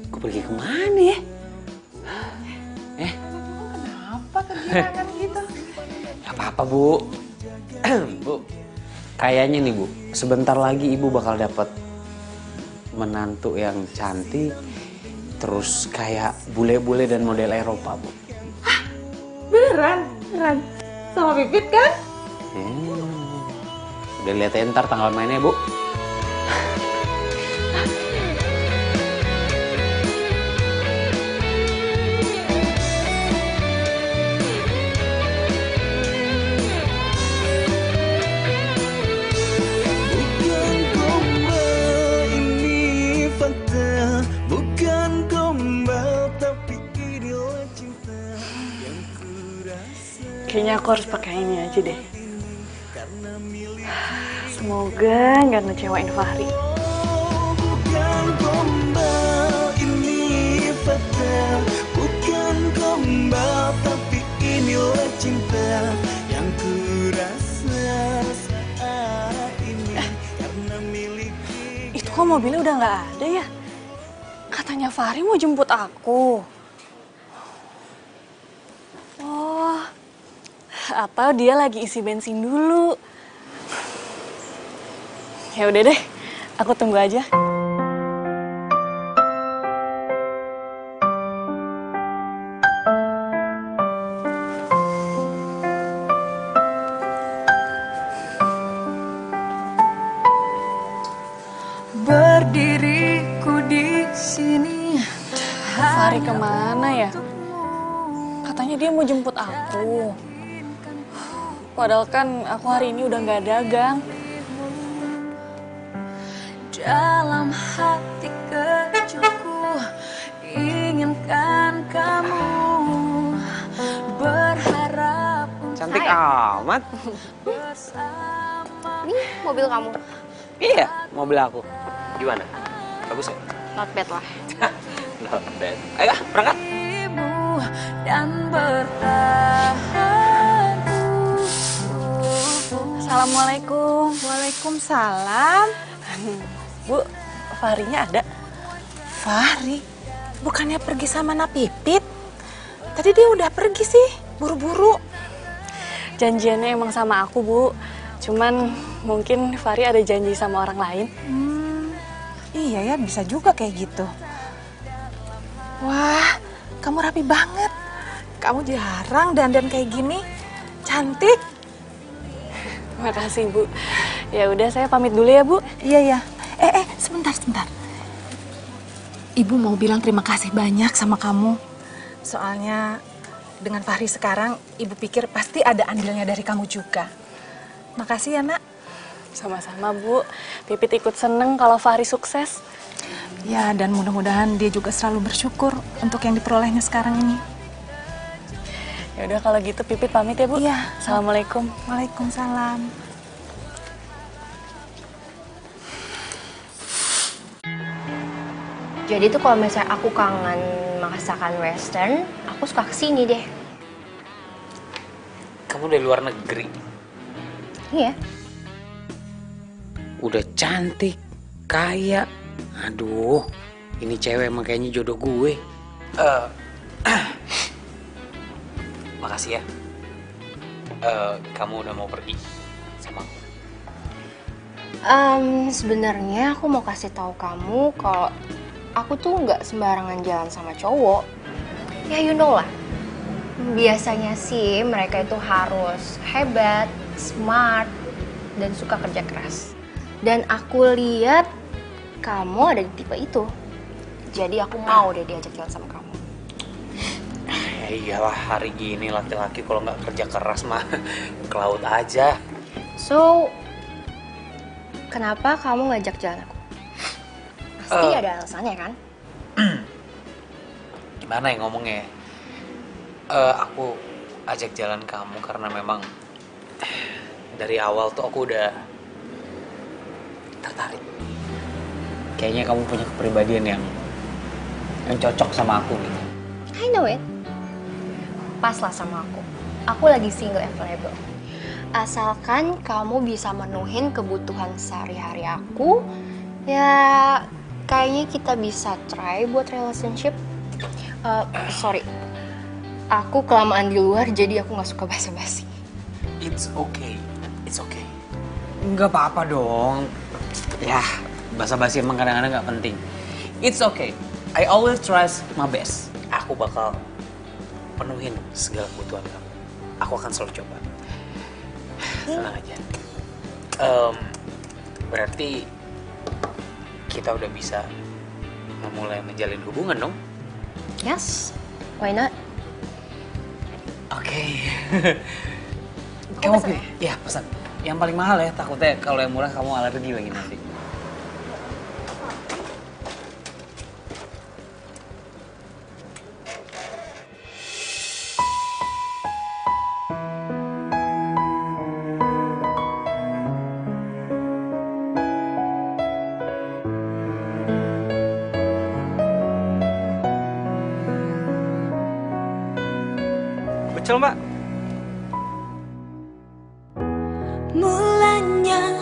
Gue pergi kemana ya? Kenapa kegirangan gitu? Gak apa-apa, Bu. Bu, kayaknya nih, Bu, sebentar lagi Ibu bakal dapat menantu yang cantik, terus kayak bule-bule dan model Eropa, Bu. Beneran? Beneran? Sama Pipit kan? Udah lihat ya ntar tanggal mainnya, Bu. Kayaknya aku harus pakai ini aja deh. Semoga nggak ngecewain Fahri. Bukan gombal tapi inilah cinta yang kurasa saat ini karena miliki. Itu kok mobilnya udah nggak ada ya? Katanya Fahri mau jemput aku. Oh, atau dia lagi isi bensin dulu. Ya udah deh, aku tunggu aja. Berdiriku di sini. Fahri kemana ya? Katanya dia mau jemput aku. Padahal kan aku hari ini udah nggak dagang. Dalam hati kecilku inginkan kamu berharap. Cantik amat. Ini mobil kamu. Iya, mobil aku. Gimana? Bagus ya? Not bad lah. Not bad. Ayo, berangkat. Dan bertahan. Assalamualaikum. Waalaikumsalam. Bu, Fahrinya ada? Fahri? Bukannya pergi sama Napipit? Tadi dia udah pergi sih, buru-buru. Janjiannya emang sama aku, Bu. Cuman mungkin Fahri ada janji sama orang lain. Iya ya, bisa juga kayak gitu. Wah, kamu rapi banget. Kamu jarang dandan kayak gini. Cantik. Makasih, Bu. Ya udah, saya pamit dulu ya, Bu. Iya ya. Sebentar. Ibu mau bilang terima kasih banyak sama kamu. Soalnya dengan Fahri sekarang, Ibu pikir pasti ada andilnya dari kamu juga. Makasih ya, Nak. Sama-sama, Bu. Pipit ikut seneng kalau Fahri sukses. Ya, dan mudah-mudahan dia juga selalu bersyukur untuk yang diperolehnya sekarang ini. Ya udah kalau gitu Pipit pamit ya, Bu. Iya. Assalamualaikum. Waalaikumsalam. Jadi tuh kalau misalnya aku kangen masakan western, aku suka kesini deh. Kamu dari luar negeri. Iya. Udah cantik, kaya. Aduh, ini cewek emang kayaknya jodoh gue. Makasih ya. Kamu udah mau pergi sama aku. Sebenarnya aku mau kasih tahu kamu kalau aku tuh nggak sembarangan jalan sama cowok. Ya you know lah. Biasanya sih mereka itu harus hebat, smart, dan suka kerja keras. Dan aku lihat kamu ada di tipe itu. Jadi aku mau deh diajak jalan sama kamu. Ya iyalah, hari gini laki-laki kalau nggak kerja keras mah ke laut aja. So, Kenapa kamu ngajak jalan aku? Pasti ada alasannya kan? Gimana ya ngomongnya? Aku ajak jalan kamu karena memang dari awal tuh aku udah tertarik. Kayaknya kamu punya kepribadian yang cocok sama aku gitu. I know it. Pas lah sama aku. Aku lagi single and available. Asalkan kamu bisa menuhin kebutuhan sehari-hari aku, ya kayaknya kita bisa try buat relationship. Sorry, aku kelamaan di luar jadi aku nggak suka basa-basi. It's okay. Nggak apa-apa dong. Ya, basa-basi emang kadang-kadang nggak penting. It's okay. I always trust my best. Aku bakal penuhin segala kebutuhan kamu. Aku akan selalu coba. Tenang aja. Berarti kita udah bisa memulai menjalin hubungan dong? Yes, why not? Oke. Kamu pilih? Ya, pesan. Yang paling mahal ya, takutnya kalau yang murah kamu alergi lagi nanti. Betul, Mbak. Mulanya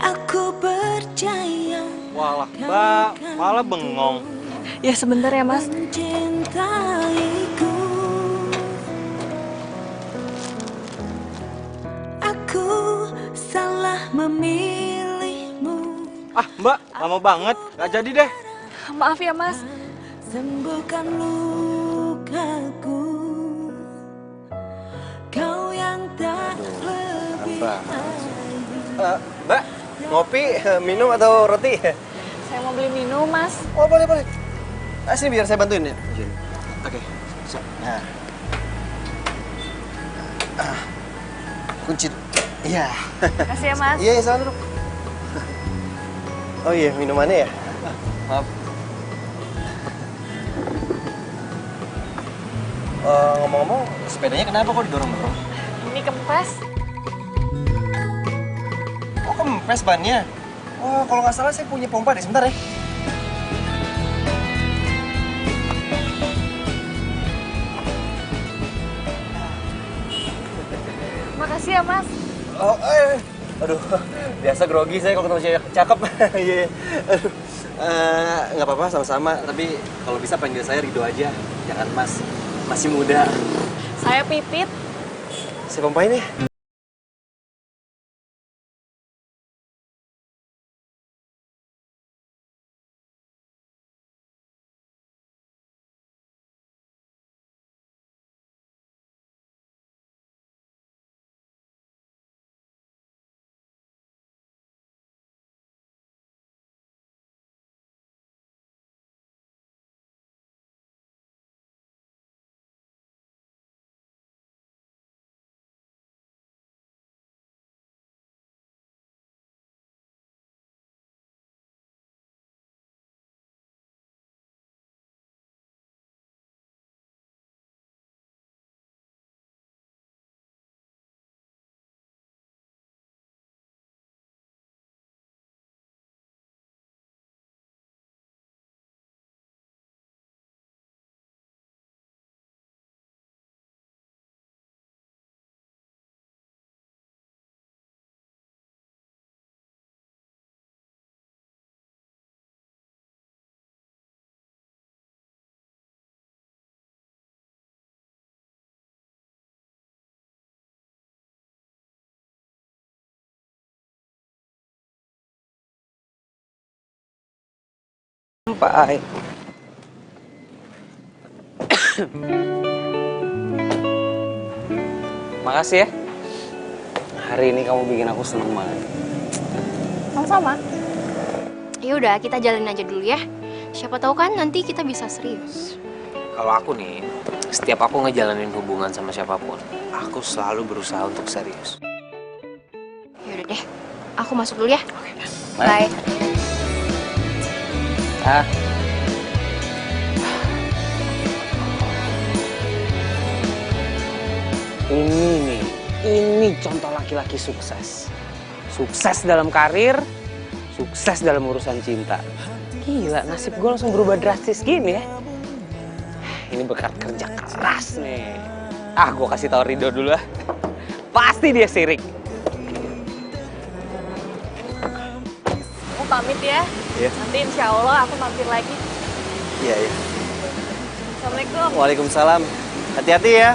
aku percaya. Walah, Mbak, malah bengong. Ya sebentar ya Mas. Mencintaiku. Aku salah memilihmu. Ah, Mbak, lama banget. Gak jadi deh. Maaf ya Mas. Sembuhkan lukaku. Kau yang tak lebih. Mbak, ngopi, minum atau roti? Saya mau beli minum Mas. Oh, boleh. Sini biar saya bantuin ya. Oke, so, nah. Kunci. Iya. Makasih ya Mas. Iya, salam duduk. Oh iya, minumannya ya? Maaf. Ngomong-ngomong, sepedanya kenapa kok didorong-dorong? Ini kempes. Oh, kempes bannya? Oh, kalau nggak salah saya punya pompa deh. Sebentar ya. Makasih ya Mas. Oh, aduh, biasa grogi saya kalau ketemu cewek cakep. Iya. Aduh, nggak apa-apa sama-sama. Tapi kalau bisa panggil saya Rido aja, jangan Mas. Masih muda. Saya Pipit. Saya pompain ya. Sampai. Makasih ya. Hari ini kamu bikin aku seneng banget. Sama-sama. Yaudah, kita jalanin aja dulu ya. Siapa tahu kan nanti kita bisa serius. Kalau aku nih, setiap aku ngejalanin hubungan sama siapapun, aku selalu berusaha untuk serius. Yaudah deh, aku masuk dulu ya. Oke. Bye. Ah. Ini contoh laki-laki sukses. Sukses dalam karir, sukses dalam urusan cinta. Gila, nasib gue langsung berubah drastis gini ya. Ini berkat kerja keras nih. Ah, gue kasih tau Rido dulu ah. Pasti dia sirik. Aku pamit ya. Iya. Nanti insya Allah aku mampir lagi. Iya, iya. Assalamualaikum. Waalaikumsalam. Hati-hati ya.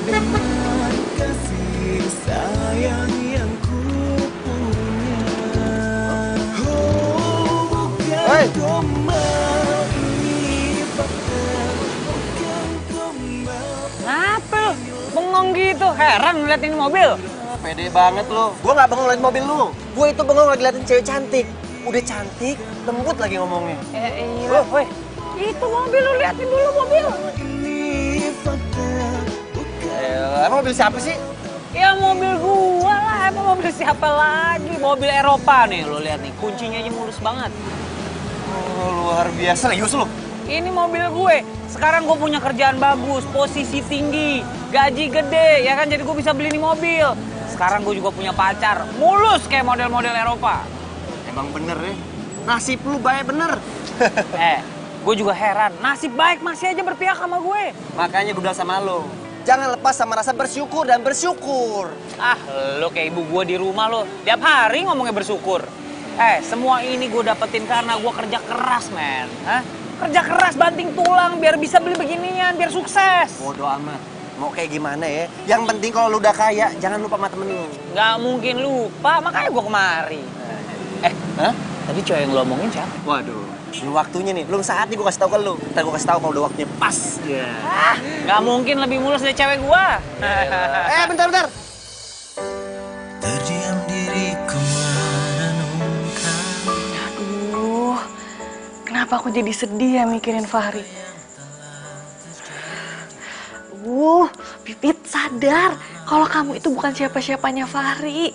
Dengan kasih sayang yang ku punya. Oh, bukan gombal ini bukan gombal. Kenapa lu? Bengong gitu, heran ngeliat ini mobil. Pede banget lo. Gue nggak bengong liat mobil lu. Gue itu bengong lagi liatin cewek cantik. Udah cantik, lembut lagi ngomongnya. Iya, woi. Itu mobil lu liatin dulu mobil. Emang mobil siapa sih? Ya mobil gua lah, emang mobil siapa lagi? Mobil Eropa nih, lo lihat nih, kuncinya aja mulus banget. Oh, luar biasa, serius lu? Ini mobil gue, sekarang gue punya kerjaan bagus, posisi tinggi, gaji gede, ya kan? Jadi gue bisa beli nih mobil. Sekarang gue juga punya pacar, mulus kayak model-model Eropa. Emang bener ya? Nasib lu baik bener. Gue juga heran, nasib baik masih aja berpihak sama gue. Makanya gue bilang sama lo, jangan lepas sama rasa bersyukur dan bersyukur. Ah, lo kayak ibu gue di rumah lo, tiap hari ngomongnya bersyukur. Semua ini gue dapetin karena gue kerja keras, men. Hah? Kerja keras banting tulang biar bisa beli beginian, biar sukses. Bodoh amat. Mau kayak gimana ya? Yang penting kalau lu udah kaya, jangan lupa sama temen lu. Nggak mungkin lupa, makanya gue kemari. Hah? Tadi cewek yang lo omongin siapa? Waduh, belum waktunya nih, belum saatnya gue kasih tau ke lu. Ntar gue kasih tau kalau udah waktunya pas. Nggak mungkin lebih mulus dari cewek gue. Bentar. Terdiam diriku merenungkan. Aduh, kenapa aku jadi sedih ya mikirin Fahri? Pipit sadar kalau kamu itu bukan siapa-siapanya Fahri.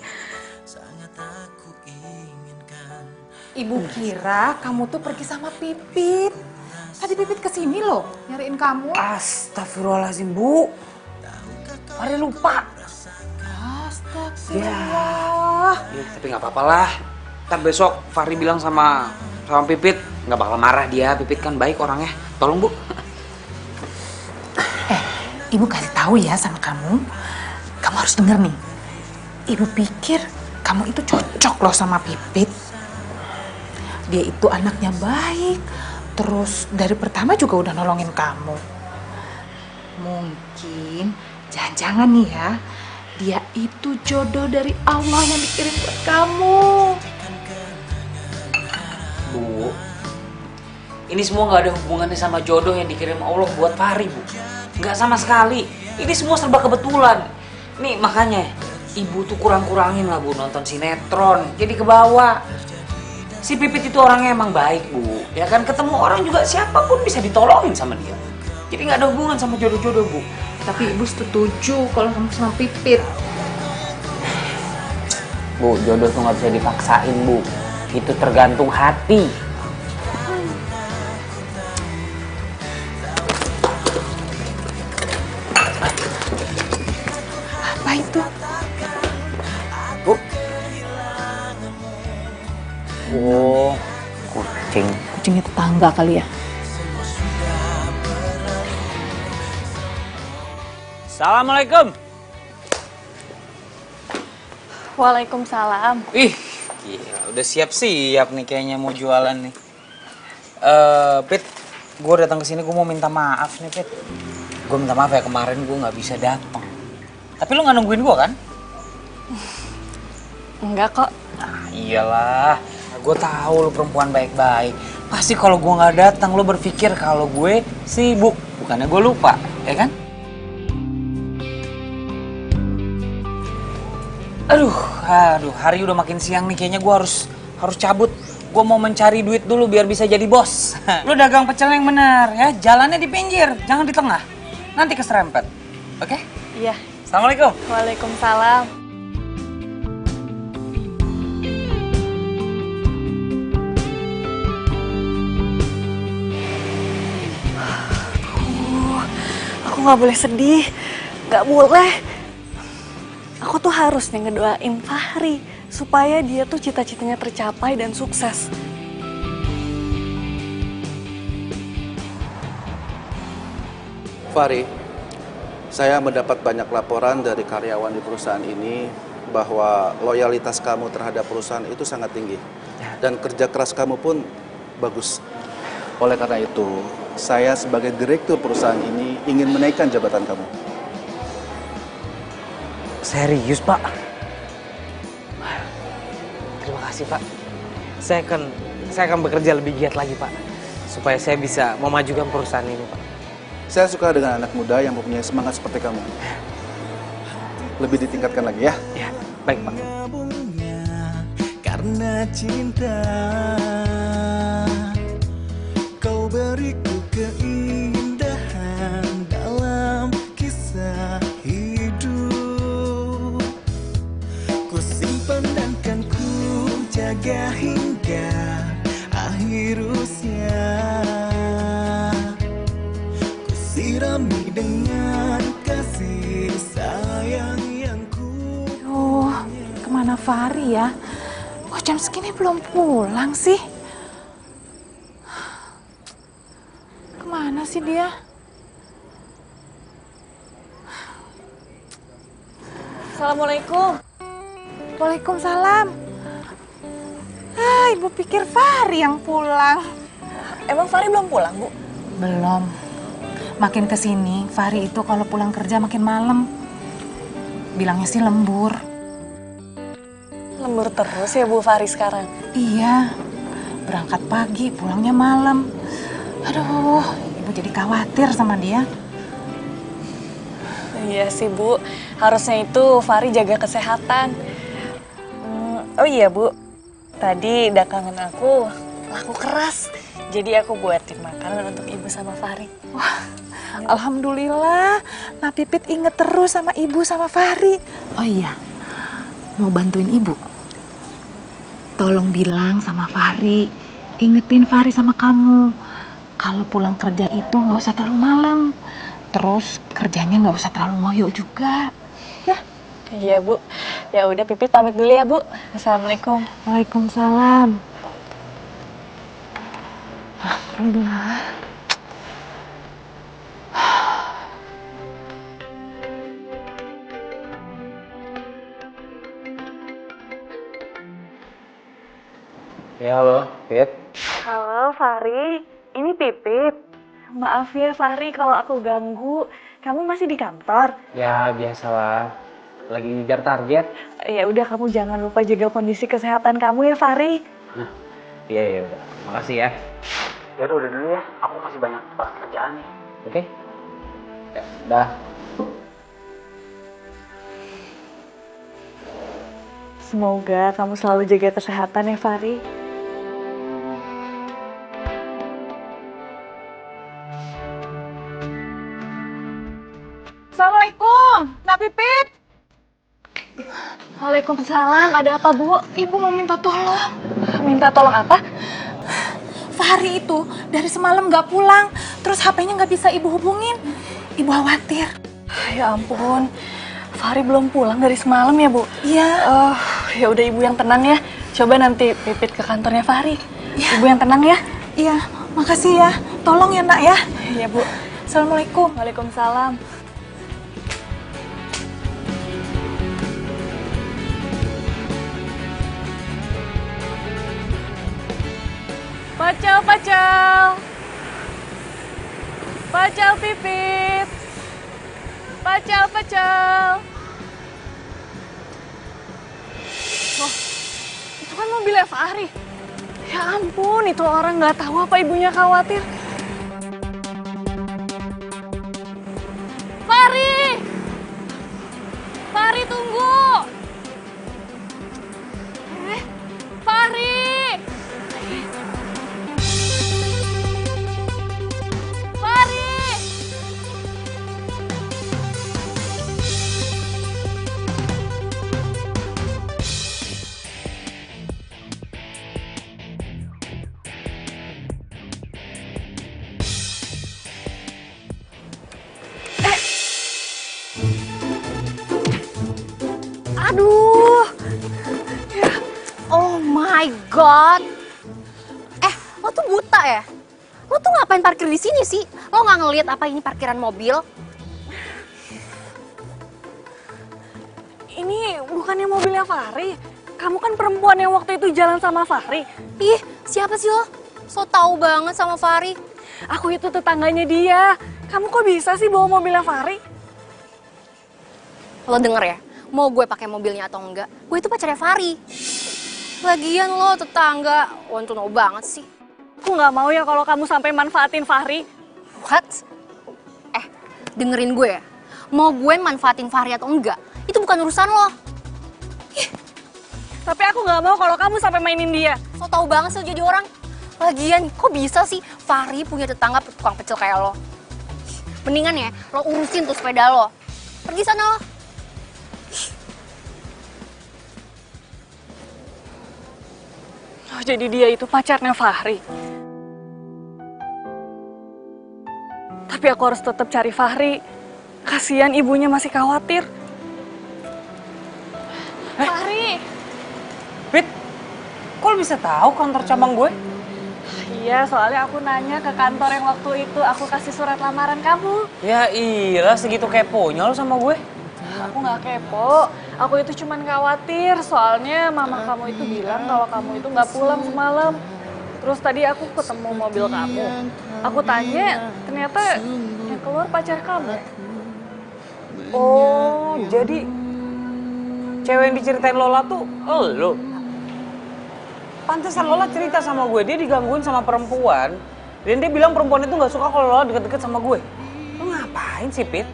Ibu kira kamu tuh pergi sama Pipit. Tadi Pipit kesini loh, nyariin kamu. Astagfirullahaladzim, Bu. Fahri lupa. Astagfirullah. Ya, tapi nggak apa-apa lah. Ntar besok Fahri bilang sama Pipit, nggak bakal marah dia. Pipit kan baik orangnya. Tolong, Bu. Ibu kasih tahu ya sama kamu. Kamu harus denger nih. Ibu pikir kamu itu cocok loh sama Pipit. Dia itu anaknya baik. Terus dari pertama juga udah nolongin kamu. Mungkin, jangan-jangan nih ya, dia itu jodoh dari Allah yang dikirim buat kamu. Bu, ini semua nggak ada hubungannya sama jodoh yang dikirim Allah buat Fahri, Bu. Nggak sama sekali. Ini semua serba kebetulan. Nih makanya ibu tuh kurang-kurangin lah, Bu, nonton sinetron. Jadi ke bawah. Si Pipit itu orangnya emang baik, Bu. Ya kan, ketemu orang juga siapapun bisa ditolongin sama dia. Jadi nggak ada hubungan sama jodoh-jodoh, Bu. Tapi ibu setuju kalau kamu sama Pipit. Bu, jodoh tuh nggak bisa dipaksain, Bu. Itu tergantung hati. Apa itu? Bu. Oh, kucing. Kucingnya tetangga kali ya? Assalamualaikum. Waalaikumsalam. Ih, gila, udah siap-siap nih kayaknya mau jualan nih. Pit, gue datang ke sini gue mau minta maaf nih, Pit. Gue minta maaf ya kemarin gue nggak bisa datang. Tapi lu nggak nungguin gue kan? Enggak kok. Nah, iyalah. Gue tahu lu perempuan baik-baik. Pasti kalau gue nggak datang lu berpikir kalau gue sibuk, bukannya gue lupa, ya kan? Aduh, hari udah makin siang nih, kayaknya gue harus cabut. Gue mau mencari duit dulu biar bisa jadi bos. Lu dagang pecel yang benar ya, jalannya di pinggir, jangan di tengah. Nanti keserempet, oke? Iya, Assalamualaikum. Waalaikumsalam. Aku nggak boleh sedih, nggak boleh. Aku tuh harus nih ngedoain Fahri supaya dia tuh cita-citanya tercapai dan sukses. Fahri, saya mendapat banyak laporan dari karyawan di perusahaan ini bahwa loyalitas kamu terhadap perusahaan itu sangat tinggi. Dan kerja keras kamu pun bagus. Oleh karena itu, saya sebagai direktur perusahaan ini ingin menaikkan jabatan kamu. Serius, Pak? Terima kasih, Pak. Saya akan bekerja lebih giat lagi, Pak. Supaya saya bisa memajukan perusahaan ini, Pak. Saya suka dengan anak muda yang mempunyai semangat seperti kamu. Lebih ditingkatkan lagi ya. Ya, baik Pak. Karena cinta, kau beriku keindahan dalam kisah hidup. Ku simpan dan kan ku jaga hingga akhir usia. Sirami dengan kasih sayang yang ku. Aduh, kemana Fahri ya? Kok jam segini belum pulang sih? Kemana sih dia? Assalamualaikum. Waalaikumsalam. Ah, Ibu pikir Fahri yang pulang. Emang Fahri belum pulang, Bu? Belum. Makin kesini, Fahri itu kalau pulang kerja makin malam. Bilangnya sih lembur. Lembur terus ya Bu Fahri sekarang? Iya, berangkat pagi, pulangnya malam. Aduh, Ibu jadi khawatir sama dia. Iya sih Bu, harusnya itu Fahri jaga kesehatan. Oh iya Bu, tadi dagangan aku laku keras. Jadi aku buatin makanan untuk Ibu sama Fahri. Wah, alhamdulillah. Nah Pipit inget terus sama Ibu sama Fahri. Oh iya, mau bantuin Ibu. Tolong bilang sama Fahri, ingetin Fahri sama kamu. Kalau pulang kerja itu nggak usah terlalu malam. Terus kerjanya nggak usah terlalu ngoyo juga. Ya? Iya Bu. Ya udah Pipit pamit dulu ya Bu. Assalamualaikum. Waalaikumsalam. Alhamdulillah. Ya halo, Pip. Halo Fahri, ini Pipit. Maaf ya Fahri kalau aku ganggu. Kamu masih di kantor? Ya biasalah, lagi ngejar target. Ya udah kamu jangan lupa jaga kondisi kesehatan kamu ya Fahri. Iya udah, makasih ya. Ya udah dulu ya, aku masih banyak kerjaan nih. Oke? Ya, dah. Semoga kamu selalu jaga kesehatan ya Fahri. Assalamualaikum, Nak Pipit. Waalaikumsalam, ada apa Bu? Ibu mau minta tolong. Minta tolong apa? Fahri itu dari semalam nggak pulang, terus HP-nya nggak bisa Ibu hubungin. Ibu khawatir. Ya ampun, Fahri belum pulang dari semalam ya Bu? Iya. Ya udah Ibu yang tenang ya. Coba nanti Pipit ke kantornya Fahri. Ya. Ibu yang tenang ya. Iya, makasih ya. Tolong ya Nak ya. Iya Bu. Assalamualaikum. Waalaikumsalam. Pacel, pacel. Pacel Pipit. Pacel, pacel. Wah, itu kan mobilnya Fahri. Ya ampun, itu orang nggak tahu apa ibunya khawatir. Fahri! Fahri tunggu! Fahri! Fahri! Aduh. Oh my god. Lo tuh buta ya? Lo tuh ngapain parkir di sini sih? Lo nggak ngelihat apa ini parkiran mobil? Ini bukannya mobilnya Fahri. Kamu kan perempuan yang waktu itu jalan sama Fahri. Ih, siapa sih lo? So tau banget sama Fahri. Aku itu tetangganya dia. Kamu kok bisa sih bawa mobilnya Fahri? Lo denger ya, mau gue pakai mobilnya atau enggak, gue itu pacarnya Fahri. Lagian lo tetangga, wantono banget sih. Aku nggak mau ya kalau kamu sampai manfaatin Fahri. What? Dengerin gue ya. Mau gue manfaatin Fahri atau enggak, itu bukan urusan lo. Tapi aku nggak mau kalau kamu sampai mainin dia. So tau banget sih lo jadi orang. Lagian, kok bisa sih Fahri punya tetangga tukang pecel kayak lo? Mendingan ya, lo urusin tuh sepeda lo. Pergi sana lo. Oh, jadi dia itu pacarnya Fahri. Tapi aku harus tetap cari Fahri. Kasihan ibunya masih khawatir. Fahri! Pit, kok lo bisa tahu kantor cabang gue? Iya, soalnya aku nanya ke kantor yang waktu itu aku kasih surat lamaran kamu. Ya iya, segitu keponya lo sama gue. Aku nggak kepo, aku itu cuman khawatir soalnya mama kamu itu bilang kalau kamu itu nggak pulang semalam. Terus tadi aku ketemu mobil kamu, aku tanya ternyata yang keluar pacar kamu. Oh, jadi cewek yang diceritain Lola tuh lo? Pantesan Lola cerita sama gue, dia digangguin sama perempuan. Dan dia bilang perempuan itu gak suka kalau Lola deket-deket sama gue. Lo ngapain sih, Pit?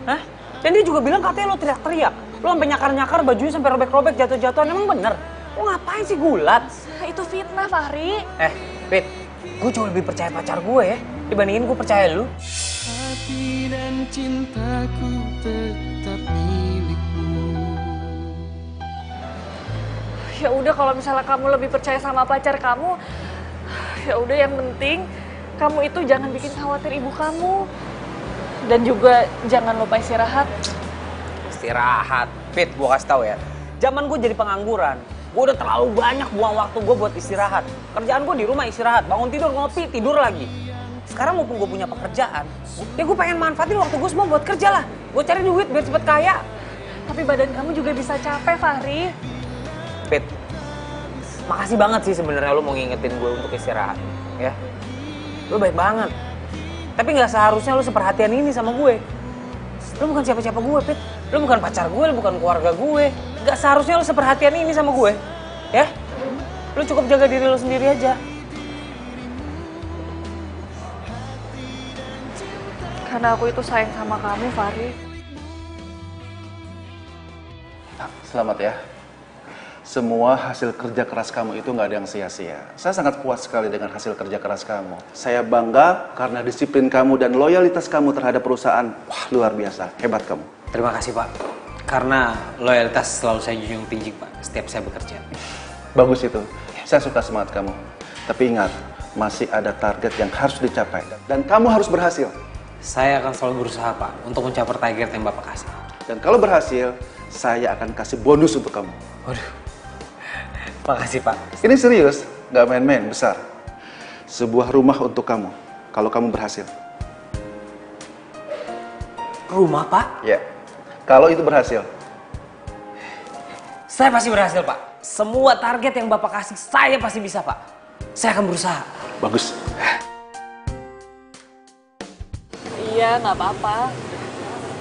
Hah? Dan dia juga bilang katanya lo teriak-teriak. Lo sampai nyakar-nyakar, bajunya sampai robek-robek, jatuh-jatuhan. Emang bener? Lo ngapain sih gulat? Itu fitnah, Fahri. Pit, gue jauh lebih percaya pacar gue ya, dibandingin gue percaya lu. Hati dan cintaku tetap milikmu. Ya udah kalau misalnya kamu lebih percaya sama pacar kamu, ya udah yang penting kamu itu jangan bikin khawatir ibu kamu. Dan juga jangan lupa istirahat. Istirahat? Pit, gue kasih tau ya, zaman gue jadi pengangguran, gue udah terlalu banyak buang waktu gue buat istirahat. Kerjaan gue di rumah istirahat, bangun tidur ngopi, tidur lagi. Sekarang mumpung gue punya pekerjaan, ya gue pengen manfaatin waktu gue semua buat kerja lah. Gue cari duit biar cepet kaya. Tapi badan kamu juga bisa capek, Fahri. Pit, makasih banget sih sebenarnya lo mau ngingetin gue untuk istirahat, ya. Lo baik banget. Tapi nggak seharusnya lo seperhatian ini sama gue. Lo bukan siapa-siapa gue, Pit. Lo bukan pacar gue, lo bukan keluarga gue. Nggak seharusnya lo seperhatian ini sama gue, ya. Lo cukup jaga diri lo sendiri aja. Karena aku itu sayang sama kamu, Fahri. Selamat ya. Semua hasil kerja keras kamu itu nggak ada yang sia-sia. Saya sangat puas sekali dengan hasil kerja keras kamu. Saya bangga karena disiplin kamu dan loyalitas kamu terhadap perusahaan. Wah, luar biasa. Hebat kamu. Terima kasih, Pak. Karena loyalitas selalu saya junjung tinggi, Pak, setiap saya bekerja. Bagus itu. Saya suka semangat kamu. Tapi ingat, masih ada target yang harus dicapai. Dan kamu harus berhasil. Saya akan selalu berusaha, Pak, untuk mencapai target yang Bapak kasih. Dan kalau berhasil, saya akan kasih bonus untuk kamu. Waduh. Makasih, Pak. Ini serius, nggak main-main, besar. Sebuah rumah untuk kamu, kalau kamu berhasil. Rumah, Pak? Ya, kalau itu berhasil. Saya pasti berhasil, Pak. Semua target yang Bapak kasih, saya pasti bisa, Pak. Saya akan berusaha. Bagus. Iya, nggak apa-apa.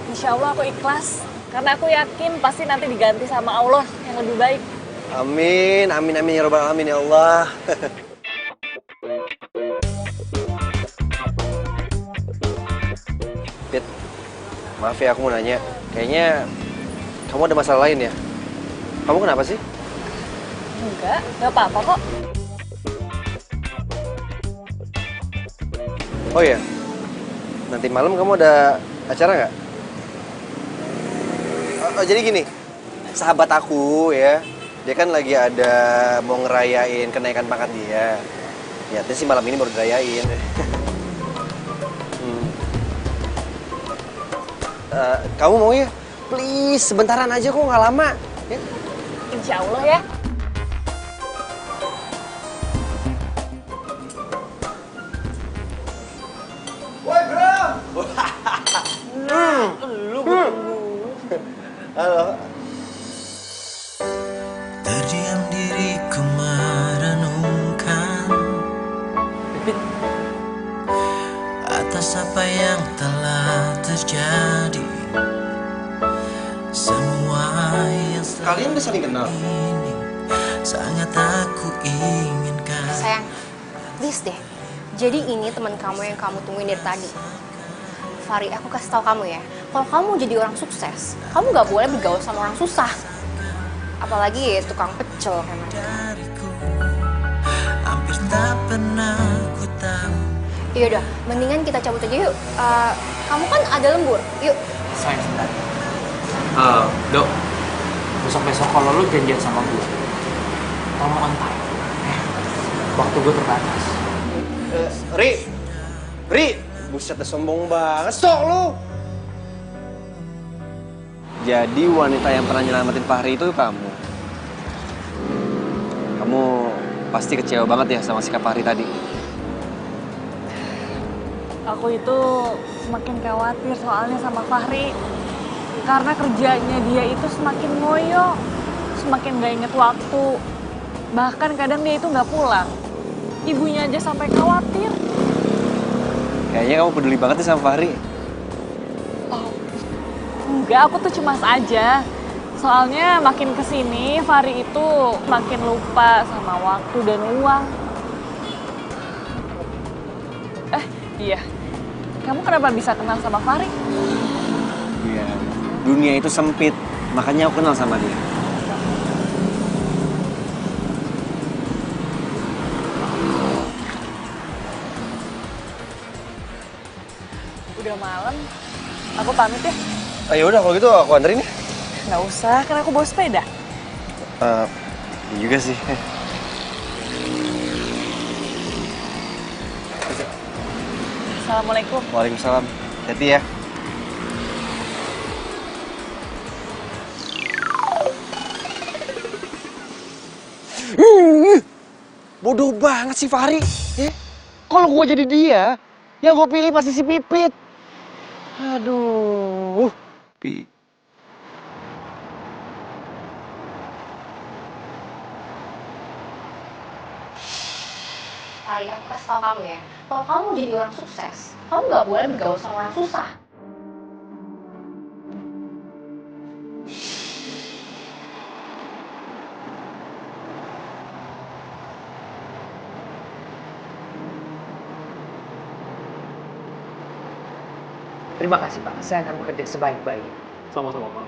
Insya Allah aku ikhlas. Karena aku yakin pasti nanti diganti sama Allah yang lebih baik. Amin, amin, amin ya Rabbal Alamin ya Allah. Pit, maaf ya aku mau nanya. Kayaknya kamu ada masalah lain ya? Kamu kenapa sih? Enggak, nggak apa-apa kok. Oh iya, nanti malam kamu ada acara nggak? Oh, jadi gini, sahabat aku ya, dia kan lagi ada mau ngerayain kenaikan pangkat dia. Niatnya sih malam ini baru dirayain. Kamu mau ya please, sebentaran aja kok, nggak lama. Ya. Insya Allah ya. Woi, Bram! Lu Halo. Terdiam diriku merenungkan atas apa yang telah terjadi. Semua yang Kalian udah saling kenal? ini sangat aku inginkan. Sayang, please deh. Jadi ini teman kamu yang kamu tungguin dari tadi. Fari, aku kasih tahu kamu ya. Kalau kamu jadi orang sukses, kamu nggak boleh bergaul sama orang susah. Apalagi tukang pecel kayak mereka. Hampir tak pernah ku tahu. Ya udah, mendingan kita cabut aja yuk. Kamu kan ada lembur, yuk. Sayang sebentar. Dok, besok-besok kalau lu janjian sama gue, tolong on time. Waktu gue terbatas. Ri, buset dah sombong banget, sok lu. Jadi wanita yang pernah nyelamatin Fahri itu kamu. Kamu pasti kecewa banget ya sama sikap Fahri tadi. Aku itu semakin khawatir soalnya sama Fahri. Karena kerjanya dia itu semakin ngoyo, semakin gak inget waktu. Bahkan kadang dia itu gak pulang. Ibunya aja sampai khawatir. Kayaknya kamu peduli banget nih sama Fahri. Oh, enggak, aku tuh cemas aja. Soalnya makin kesini, Fahri itu makin lupa sama waktu dan uang. Iya. Kamu kenapa bisa kenal sama Fahri? Iya, dunia itu sempit, makanya aku kenal sama dia. Udah malam, aku pamit ya. Ayo udah kalau gitu aku anterin ya. Nggak usah, kan aku bawa sepeda. Iya juga sih. Assalamualaikum. Waalaikumsalam. Hati ya. Bodoh banget sih Fahri. Kalau gue jadi dia, yang gue pilih pasti si Pipit. Aduh. Fari, aku kasih tau kamu ya. Kalau kamu jadi orang sukses, kamu nggak boleh bergaul sama orang susah. Terima kasih Pak, saya akan bekerja sebaik-baiknya. Sama-sama Pak.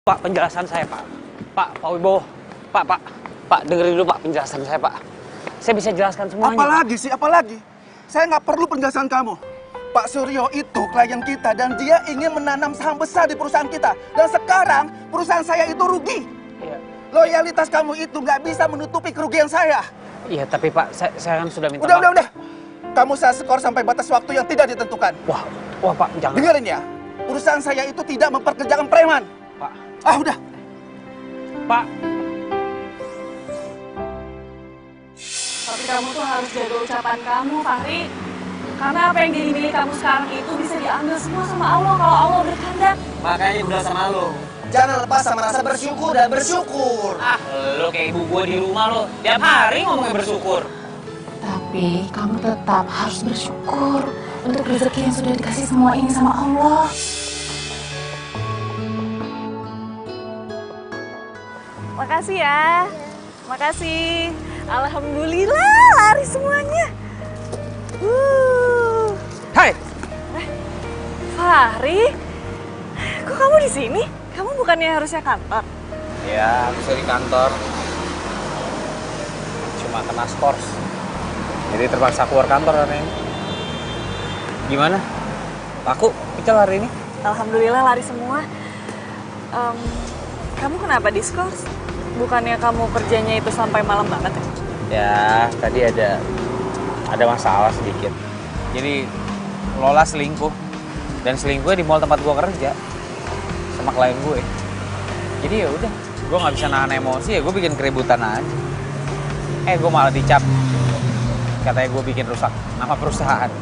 Pak, penjelasan saya, Pak. Pak Wibowo. Pak, dengerin dulu Pak penjelasan saya, Pak. Saya bisa jelaskan semuanya. Apalagi? Saya nggak perlu penjelasan kamu. Pak Suryo itu klien kita dan dia ingin menanam saham besar di perusahaan kita. Dan sekarang perusahaan saya itu rugi. Iya. Loyalitas kamu itu nggak bisa menutupi kerugian saya. Iya, tapi Pak, saya kan sudah minta Udah. Kamu saya skor sampai batas waktu yang tidak ditentukan. Wah Pak, jangan. Dengerin ya, perusahaan saya itu tidak memperkerjakan preman. Pak. Udah. Pak. Tapi kamu tuh harus jaga ucapan kamu, Fahri. Karena apa yang jadi milik kamu sekarang itu bisa diambil semua sama Allah kalau Allah berkehendak. Makanya udah sama lo. Jangan lepas sama rasa bersyukur dan bersyukur. Lo kayak ibu gua di rumah lo. Tiap hari ngomongnya bersyukur. Tapi kamu tetap harus bersyukur untuk rezeki yang sudah dikasih semua ini sama Allah. Makasih ya. Makasih. Alhamdulillah lari semuanya. Hai. Fahri, kok kamu di sini? Kamu bukannya harusnya kantor? Ya, aku di kantor. Cuma kena skors. Jadi terpaksa keluar kantor hari ini. Gimana? Laku pecel hari ini? Alhamdulillah lari semua. Kamu kenapa diskors? Bukannya kamu kerjanya itu sampai malam banget ya? Ya, tadi ada masalah sedikit. Jadi Lola selingkuh. Dan selingkuhnya di mall tempat gua kerja sama klien gue. Jadi ya udah, gue nggak bisa nahan emosi ya, gue bikin keributan aja. Gue malah dicap, katanya gue bikin rusak nama perusahaan.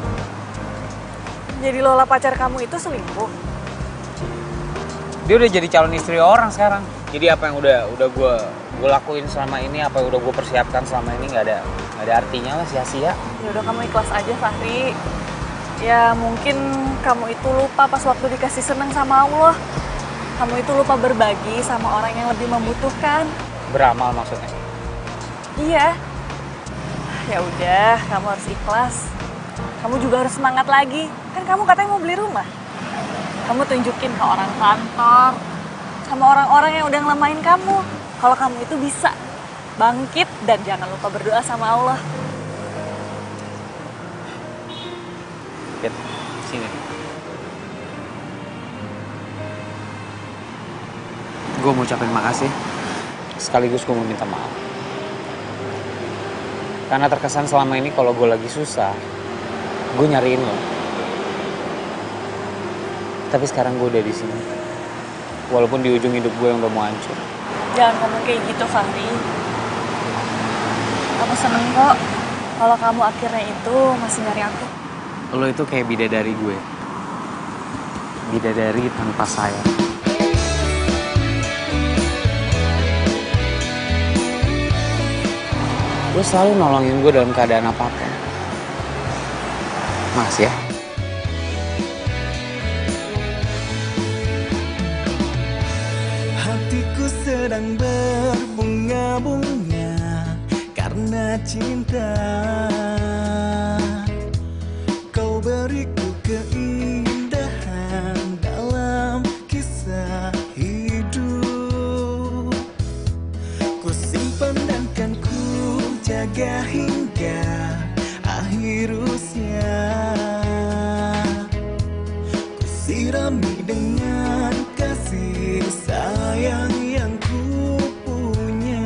Jadi Lola pacar kamu itu selingkuh? Dia udah jadi calon istri orang sekarang. Jadi apa yang udah gue lakuin selama ini, apa yang udah gue persiapkan selama ini nggak ada artinya lah, sia-sia. Ya udah, kamu ikhlas aja, Fahri. Ya mungkin kamu itu lupa pas waktu dikasih seneng sama Allah. Kamu itu lupa berbagi sama orang yang lebih membutuhkan. Beramal maksudnya? Iya. Ya udah, kamu harus ikhlas. Kamu juga harus semangat lagi. Kan kamu katanya mau beli rumah. Kamu tunjukin ke orang kantor, sama orang-orang yang udah ngelamain kamu, kalau kamu itu bisa bangkit dan jangan lupa berdoa sama Allah. Fit, sini. Gue mau ucapin makasih, sekaligus gue mau minta maaf. Karena terkesan selama ini kalau gue lagi susah, gue nyariin lo. Tapi sekarang gue udah di sini, walaupun di ujung hidup gue yang udah mau hancur. Jangan ngomong kayak gitu, Fahri. Aku seneng kok kalau kamu akhirnya itu masih nyari aku. Lo itu kayak bidadari gue, bidadari tanpa sayap. Lo selalu nolongin gue dalam keadaan apapun. Makasih ya. Hatiku sedang berbunga-bunga karena cinta. Kau beriku keindahan dalam kisah hidup. Ku simpan dan kan ku jaga hingga akhir usia. Ku sirami dengan kasih sayang yang ku punya.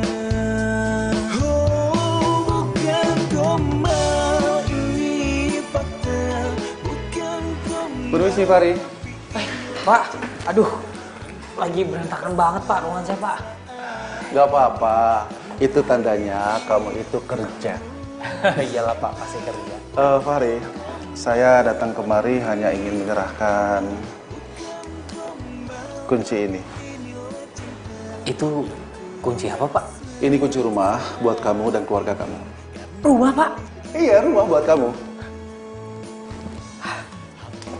Oh, bukan gombal, ini fakta. Bukan gombal. Permisi, Fahri. Pak, aduh, lagi berantakan banget Pak ruangan saya Pak. Gak apa-apa, itu tandanya kamu itu kerja. Iyalah Pak, pasti kerja. Fahri, saya datang kemari hanya ingin menyerahkan kunci ini. Itu kunci apa Pak? Ini kunci rumah buat kamu dan keluarga kamu. Rumah Pak? Iya, rumah buat kamu.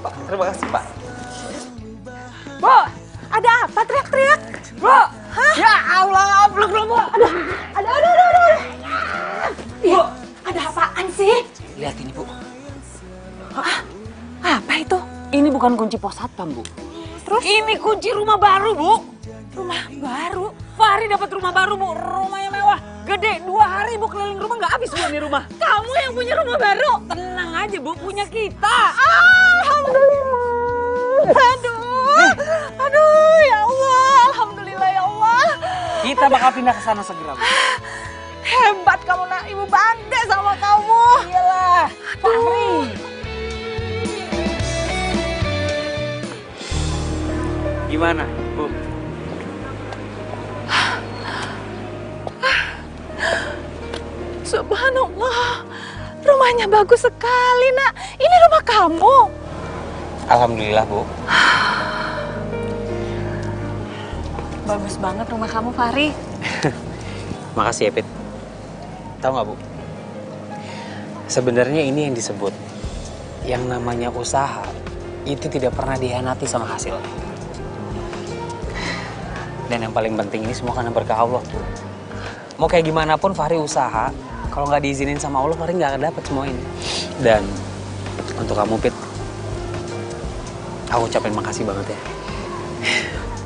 Pak, terima kasih Pak. Bu, ada apa teriak-teriak? Bu, hah? Ya Allah, peluk Bu. Aduh. Bu, ada apaan sih? Lihat ini Bu. Apa itu? Ini bukan kunci pos satpam Bu. Terus? Ini kunci rumah baru Bu. Rumah baru? Fahri dapat rumah baru, Bu. Rumahnya mewah. Gede, 2 hari Bu keliling rumah nggak habis Bu ini rumah. Kamu yang punya rumah baru? Tenang aja Bu, punya kita. Alhamdulillah. Aduh, ya Allah. Alhamdulillah ya Allah. Kita bakal pindah ke sana segera, Bu. Hebat kamu nak, Ibu bangga sama kamu. Iyalah, Fahri. Gimana, Bu? Subhanallah, rumahnya bagus sekali nak. Ini rumah kamu. Alhamdulillah, Bu. Bagus banget rumah kamu, Fahri. Makasih ya, Pit. Tahu nggak, Bu? Sebenarnya ini yang disebut yang namanya usaha itu tidak pernah dihianati sama hasilnya. Dan yang paling penting ini semua karena berkah Allah. Mau kayak gimana pun Fahri usaha, kalau nggak diizinin sama Allah, Fahri nggak akan dapet semua ini. Dan untuk kamu, Pit, aku ucapin makasih banget ya.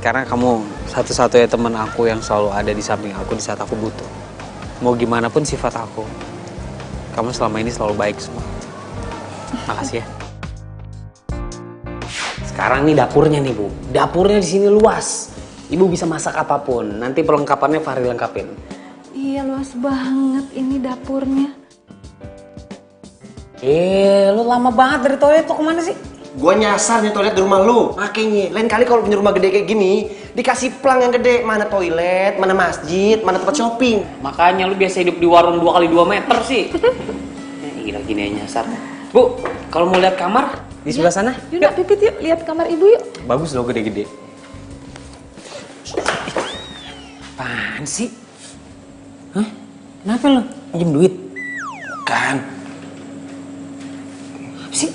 Karena kamu satu-satunya teman aku yang selalu ada di samping aku di saat aku butuh. Mau gimana pun sifat aku, kamu selama ini selalu baik semua. Makasih ya. Sekarang nih dapurnya nih, Bu. Dapurnya di sini luas. Ibu bisa masak apapun. Nanti perlengkapannya Fahri lengkapin. Iya, luas banget ini dapurnya. Lu lama banget dari toilet tuh kemana sih? Gue nyasar nih toilet di rumah lu. Makanya, lain kali kalau punya rumah gede kayak gini, dikasih plang yang gede. Mana toilet, mana masjid, mana tempat shopping. Makanya lu biasa hidup di warung 2x2 meter sih. Gila gini aja nyasar. Bu, kalau mau lihat kamar di sebelah sana. Yuk, Pipit yuk, lihat kamar ibu yuk. Bagus loh, gede-gede. Apaan sih? Hah? Kenapa lo? Pinjem duit? Kan. Apa sih?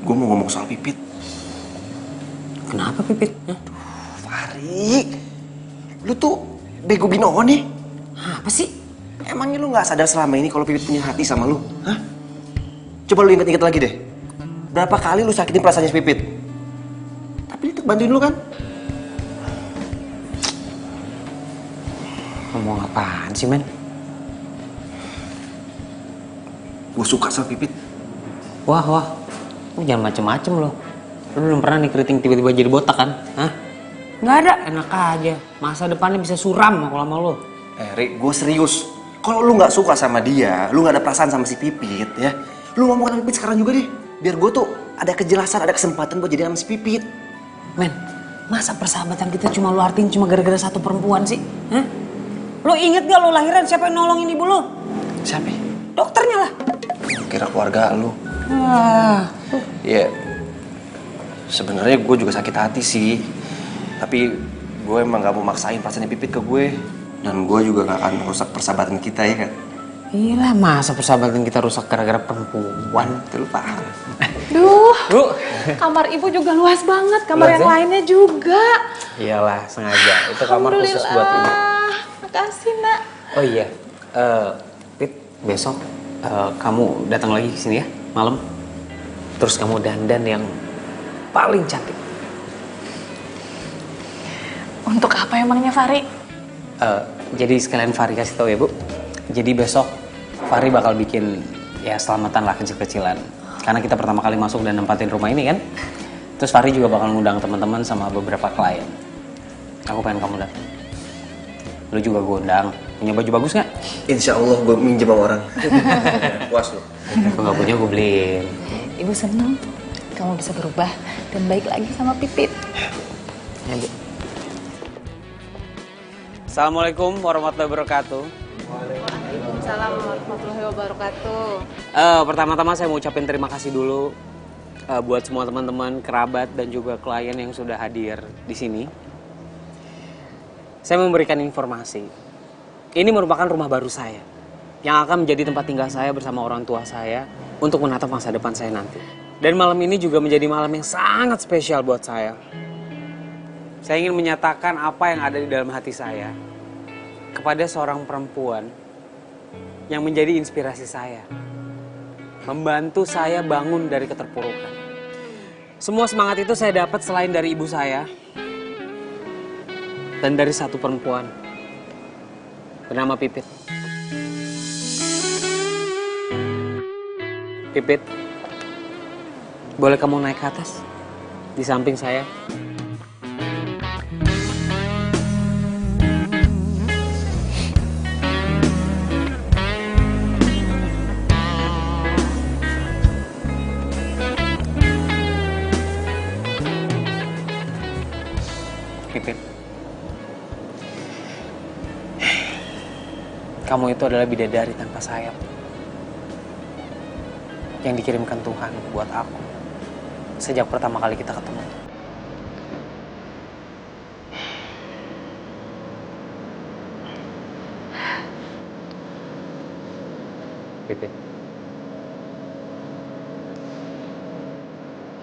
Gue mau ngomong soal Pipit. Kenapa Pipit? Hah? Fahri, lu tuh bego binoho nih. Apa sih? Emangnya lu gak sadar selama ini kalau Pipit punya hati sama lu? Hah? Coba lu inget-inget lagi deh. Berapa kali lu sakitin perasaannya si Pipit? Tapi dia tetep bantuin lu kan? Ngomong apaan sih, men? Gue suka sama Pipit. Wah. Lu jangan macem-macem lo. Lu belum pernah nih keriting tiba-tiba jadi botak kan? Hah? Nggak ada, enak aja. Masa depannya bisa suram kalau sama lo. Rik, gue serius. Kalau lu gak suka sama dia, lu gak ada perasaan sama si Pipit ya, lu ngomong sama Pipit sekarang juga deh. Biar gue tuh ada kejelasan, ada kesempatan buat jadi sama si Pipit. Men, masa persahabatan kita cuma lu artiin cuma gara-gara satu perempuan sih? Hah? Lo inget gak lo lahiran siapa yang nolongin ibu lo? Siapa? Dokternya lah. Kira keluarga lu. Wah. Ya, sebenarnya gue juga sakit hati sih. Tapi gue emang gak mau maksain perasaannya Pipit ke gue. Dan gue juga gak akan merusak persahabatan kita ya kan? Iya, masa persahabatan kita rusak gara-gara perempuan? Itu lu paham. Duh, kamar ibu juga luas banget. Kamar Luas yang ya? lainnya juga. Iyalah, sengaja. Itu kamar khusus buat ibu. Makasih, Nak. Oh iya, Pit, besok kamu datang lagi ke sini ya, malam. Terus kamu dandan yang paling cantik. Untuk apa emangnya, Fahri? Jadi sekalian Fahri kasih tahu ya, Bu. Jadi besok Fahri bakal bikin ya selamatan lah kecil-kecilan. Karena kita pertama kali masuk dan nempatin rumah ini kan. Terus Fahri juga bakal ngundang teman-teman sama beberapa klien. Aku pengen kamu datang. Lu juga gue undang. Punya baju bagus nggak? Insya Allah gue minjem sama orang. Puas lu. Gue nggak punya, gue beliin. Ibu seneng kamu bisa berubah dan baik lagi sama Pipit. Ya, Bu. Assalamualaikum warahmatullahi wabarakatuh. Waalaikumsalam warahmatullahi wabarakatuh. Pertama-tama saya mau ucapin terima kasih dulu buat semua teman-teman, kerabat dan juga klien yang sudah hadir di sini. Saya memberikan informasi. Ini merupakan rumah baru saya yang akan menjadi tempat tinggal saya bersama orang tua saya untuk menatap masa depan saya nanti. Dan malam ini juga menjadi malam yang sangat spesial buat saya. Saya ingin menyatakan apa yang ada di dalam hati saya kepada seorang perempuan yang menjadi inspirasi saya. Membantu saya bangun dari keterpurukan. Semua semangat itu saya dapat selain dari ibu saya. Dan dari satu perempuan bernama Pipit. Pipit, boleh kamu naik ke atas? Di samping saya. Pipit, kamu itu adalah bidadari tanpa sayap yang dikirimkan Tuhan buat aku sejak pertama kali kita ketemu. Pipit,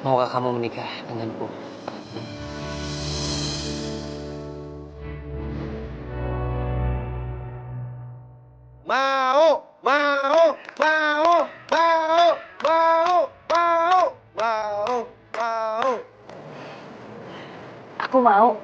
maukah kamu menikah denganku? Mau, mau, mau, mau, mau, mau, mau, mau. Aku mau.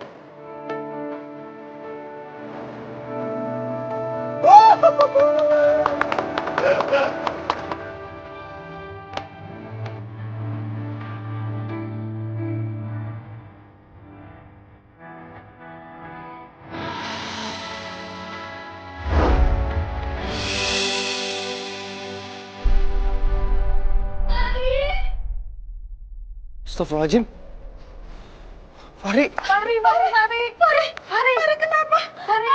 Astagfirullahaladzim. Fahri. Fahri kenapa? Fahri,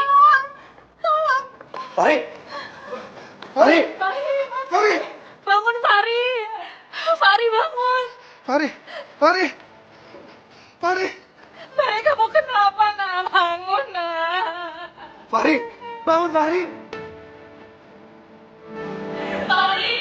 tolong. Fahri. Fahri. Fahri. Bangun Fahri. Fahri bangun. Fahri. Fahri. Fahri. Fahri kamu kenapa nak? Bangun nak. Fahri. Bangun Fahri. Fahri.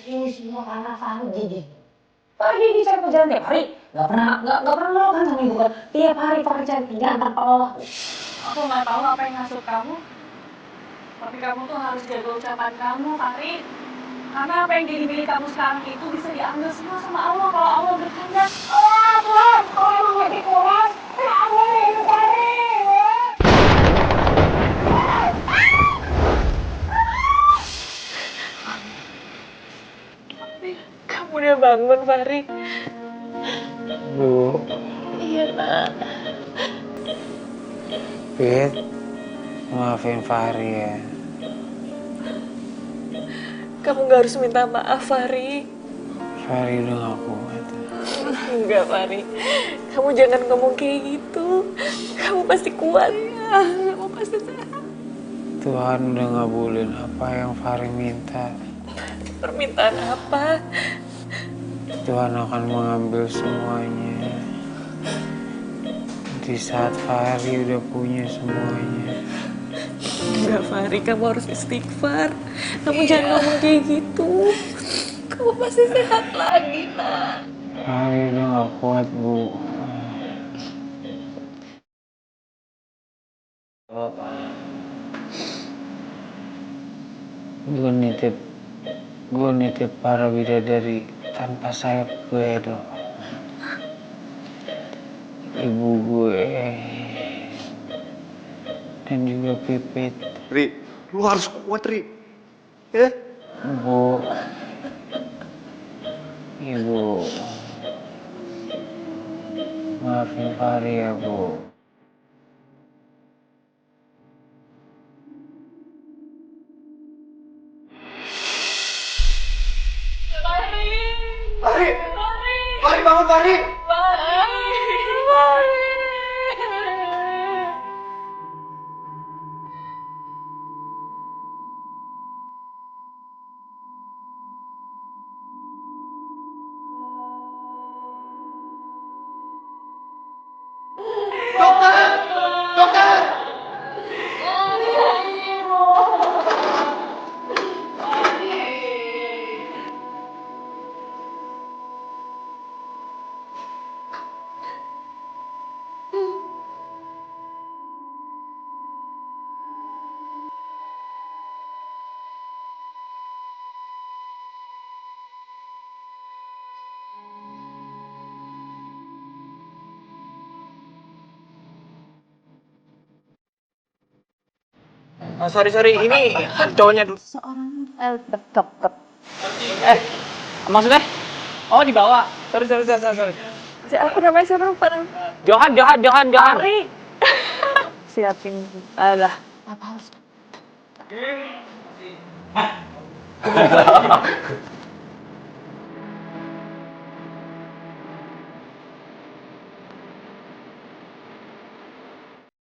Ini semua karena Fardi. Fardi ini cari kerjaan tiap hari. Gak pernah lo kan sama ibu kan. Tiap hari Fardi cari kerjaan tanpa lo. Aku nggak tahu apa yang ngasut kamu. Tapi kamu tuh harus jaga ucapan kamu, Fahri. Karena apa yang jadi milik kamu sekarang itu bisa diambil semua sama Allah kalau Allah berkehendak. Oh Tuhan, kalau emang lebih kurang, kamu yang cari. Kamu udah bangun, Fahri? Bu. Iya, nak. Pit, maafin Fahri ya. Kamu gak harus minta maaf, Fahri. Fahri udah gak kuat. Enggak, Fahri. Kamu jangan ngomong kayak gitu. Kamu pasti kuat. Kamu pasti sehat. Tuhan udah ngabulin apa yang Fahri minta. Permintaan apa? Tuhan akan mengambil semuanya. Di saat Fahri udah punya semuanya. Enggak, Fahri. Kamu harus istighfar. Kamu jangan ngomong kayak gitu. Kamu pasti sehat lagi, nak. Fahri udah gak kuat, Bu. Gue nitip para bidadari tanpa sayap gue dong. Ibu gue dan juga Pipit. Ri, lu harus kuat Ri. Ya? Bu, Ibu, maafin Fahri ya, Bu. Fahri! Fahri bangun Fahri! Dokter! Dokter! Sorry, ini cowoknya dulu. Deket. Maksudnya? Oh, dibawa. Sorry. Aku namanya siapa lupa namanya? Johan. Siapin. Alah. Apa harus?